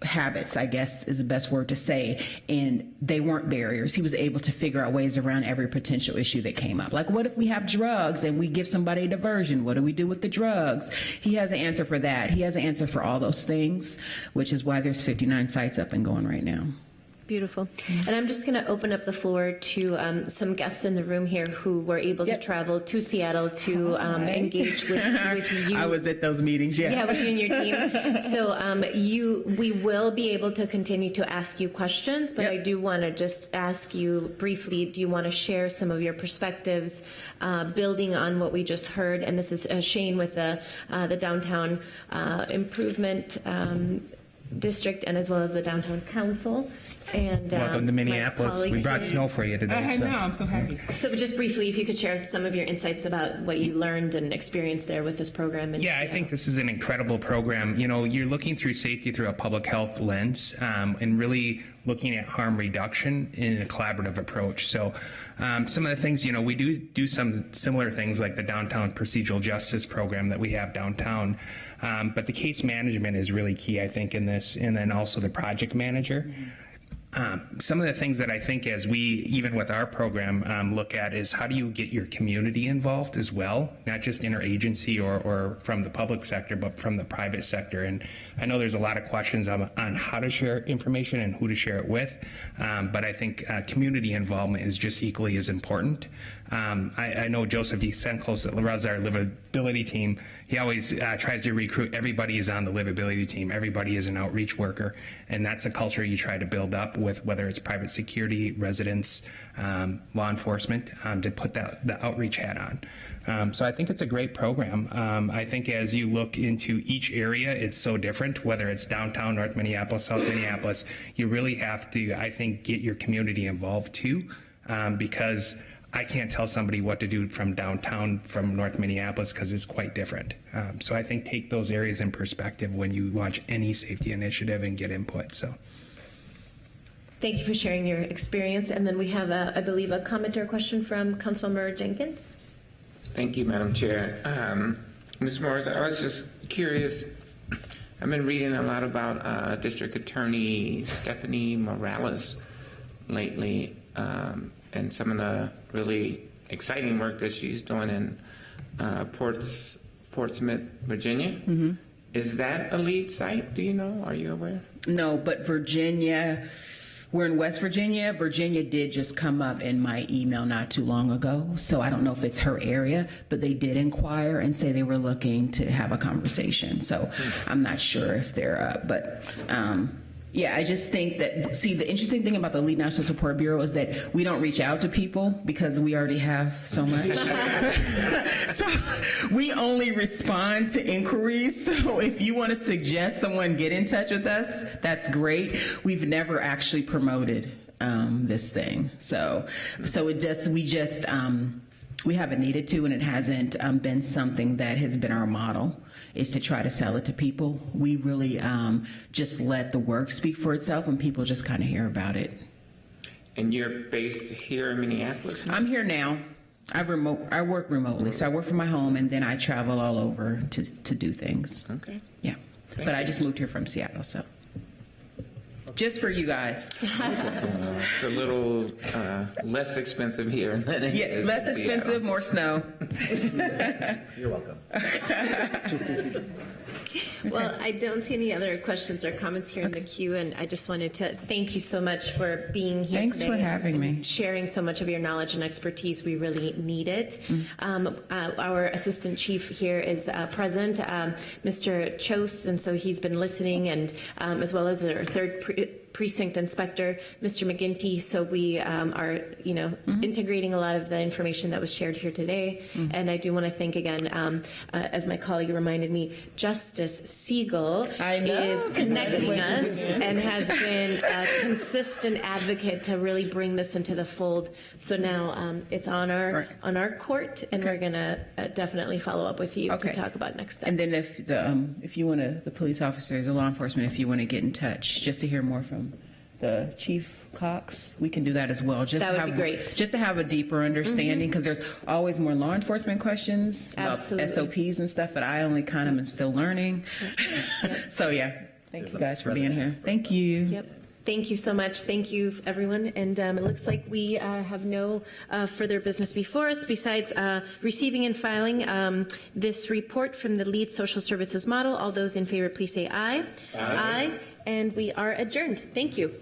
habits, I guess is the best word to say, and they weren't barriers. He was able to figure out ways around every potential issue that came up. Like, what if we have drugs and we give somebody a diversion? What do we do with the drugs? He has an answer for that. He has an answer for all those things, which is why there's 59 sites up and going right now. Beautiful. And I'm just going to open up the floor to some guests in the room here who were able to travel to Seattle to engage with you. I was at those meetings, Yeah, with you and your team. So we will be able to continue to ask you questions, but I do want to just ask you briefly, do you want to share some of your perspectives building on what we just heard? And this is Shane with the Downtown Improvement District and as well as the Downtown Council. And welcome to Minneapolis. We brought snow for you today. I know, I'm so happy. So just briefly, if you could share some of your insights about what you learned and experienced there with this program. I think this is an incredible program. You know, you're looking through safety through a public health lens and really looking at harm reduction in a collaborative approach. So some of the things, we do some similar things like the downtown procedural justice program that we have downtown. But the case management is really key, I think, in this, and then also the project manager. Some of the things that I think as we, even with our program, look at is how do you get your community involved as well, not just interagency or from the public sector, but from the private sector. And I know there's a lot of questions on how to share information and who to share it with, but I think community involvement is just equally as important. I know Joseph DeSanclos that runs our livability team. He always tries to recruit everybody is on the livability team. Everybody is an outreach worker, and that's the culture you try to build up with whether it's private security, residents, law enforcement, to put the outreach hat on. So I think it's a great program. I think as you look into each area, it's so different, whether it's downtown, North Minneapolis, South Minneapolis, you really have to, I think, get your community involved too, because I can't tell somebody what to do from downtown, from North Minneapolis, because it's quite different. So I think take those areas in perspective when you launch any safety initiative and get input. So. Thank you for sharing your experience. And then we have, I believe, a comment or a question from Councilmember Jenkins. Thank you, Madam Chair. Ms. Morris, I was just curious. I've been reading a lot about District Attorney Stephanie Morales lately, and some of the really exciting work that she's doing in Portsmouth, Virginia. Mm-hmm. Is that a lead site? Do you know? Are you aware? No, but Virginia, we're in West Virginia. Virginia did just come up in my email not too long ago, so I don't know if it's her area, but they did inquire and say they were looking to have a conversation. So I'm not sure if they're, yeah, I just think that, see, the interesting thing about the Lead National Support Bureau is that we don't reach out to people because we already have so much. So we only respond to inquiries. So if you want to suggest someone get in touch with us, that's great. We've never actually promoted this thing. So we haven't needed to, and it hasn't been something that has been our model, is to try to sell it to people. We really just let the work speak for itself, and people just kind of hear about it. And you're based here in Minneapolis? I'm here now. I work remotely, so I work from my home, and then I travel all over to do things. Okay. Yeah. But I just moved here from Seattle, so. Just for you guys. It's a little less expensive here than it is less in expensive, Seattle. more snow. You're welcome. Well, I don't see any other questions or comments here in the queue, and I just wanted to thank you so much for being here Thanks today for having and me. sharing so much of your knowledge and expertise. We really need it. Our assistant chief here is present, Mr. Chose, and so he's been listening, and as well as our third precinct inspector, Mr. McGinty. So we are, integrating a lot of the information that was shared here today. And I do want to thank again, as my colleague reminded me, Justice Siegel is connecting us and has been a consistent advocate to really bring this into the fold. So now it's on our court, and we're going to definitely follow up with you to talk about next steps. And then if you want to, the police officers, the law enforcement, if you want to get in touch, just to hear more from the Chief Cox, we can do that as well. That would be great. Just to have a deeper understanding, because there's always more law enforcement questions about SOPs and stuff, but I only kind of am still learning. So yeah, thank you guys for being here. Thank you. Yep. Thank you so much. Thank you, everyone. And it looks like we have no further business before us besides receiving and filing this report from the Lead Social Services Model. All those in favor, please say aye. Aye. And we are adjourned. Thank you.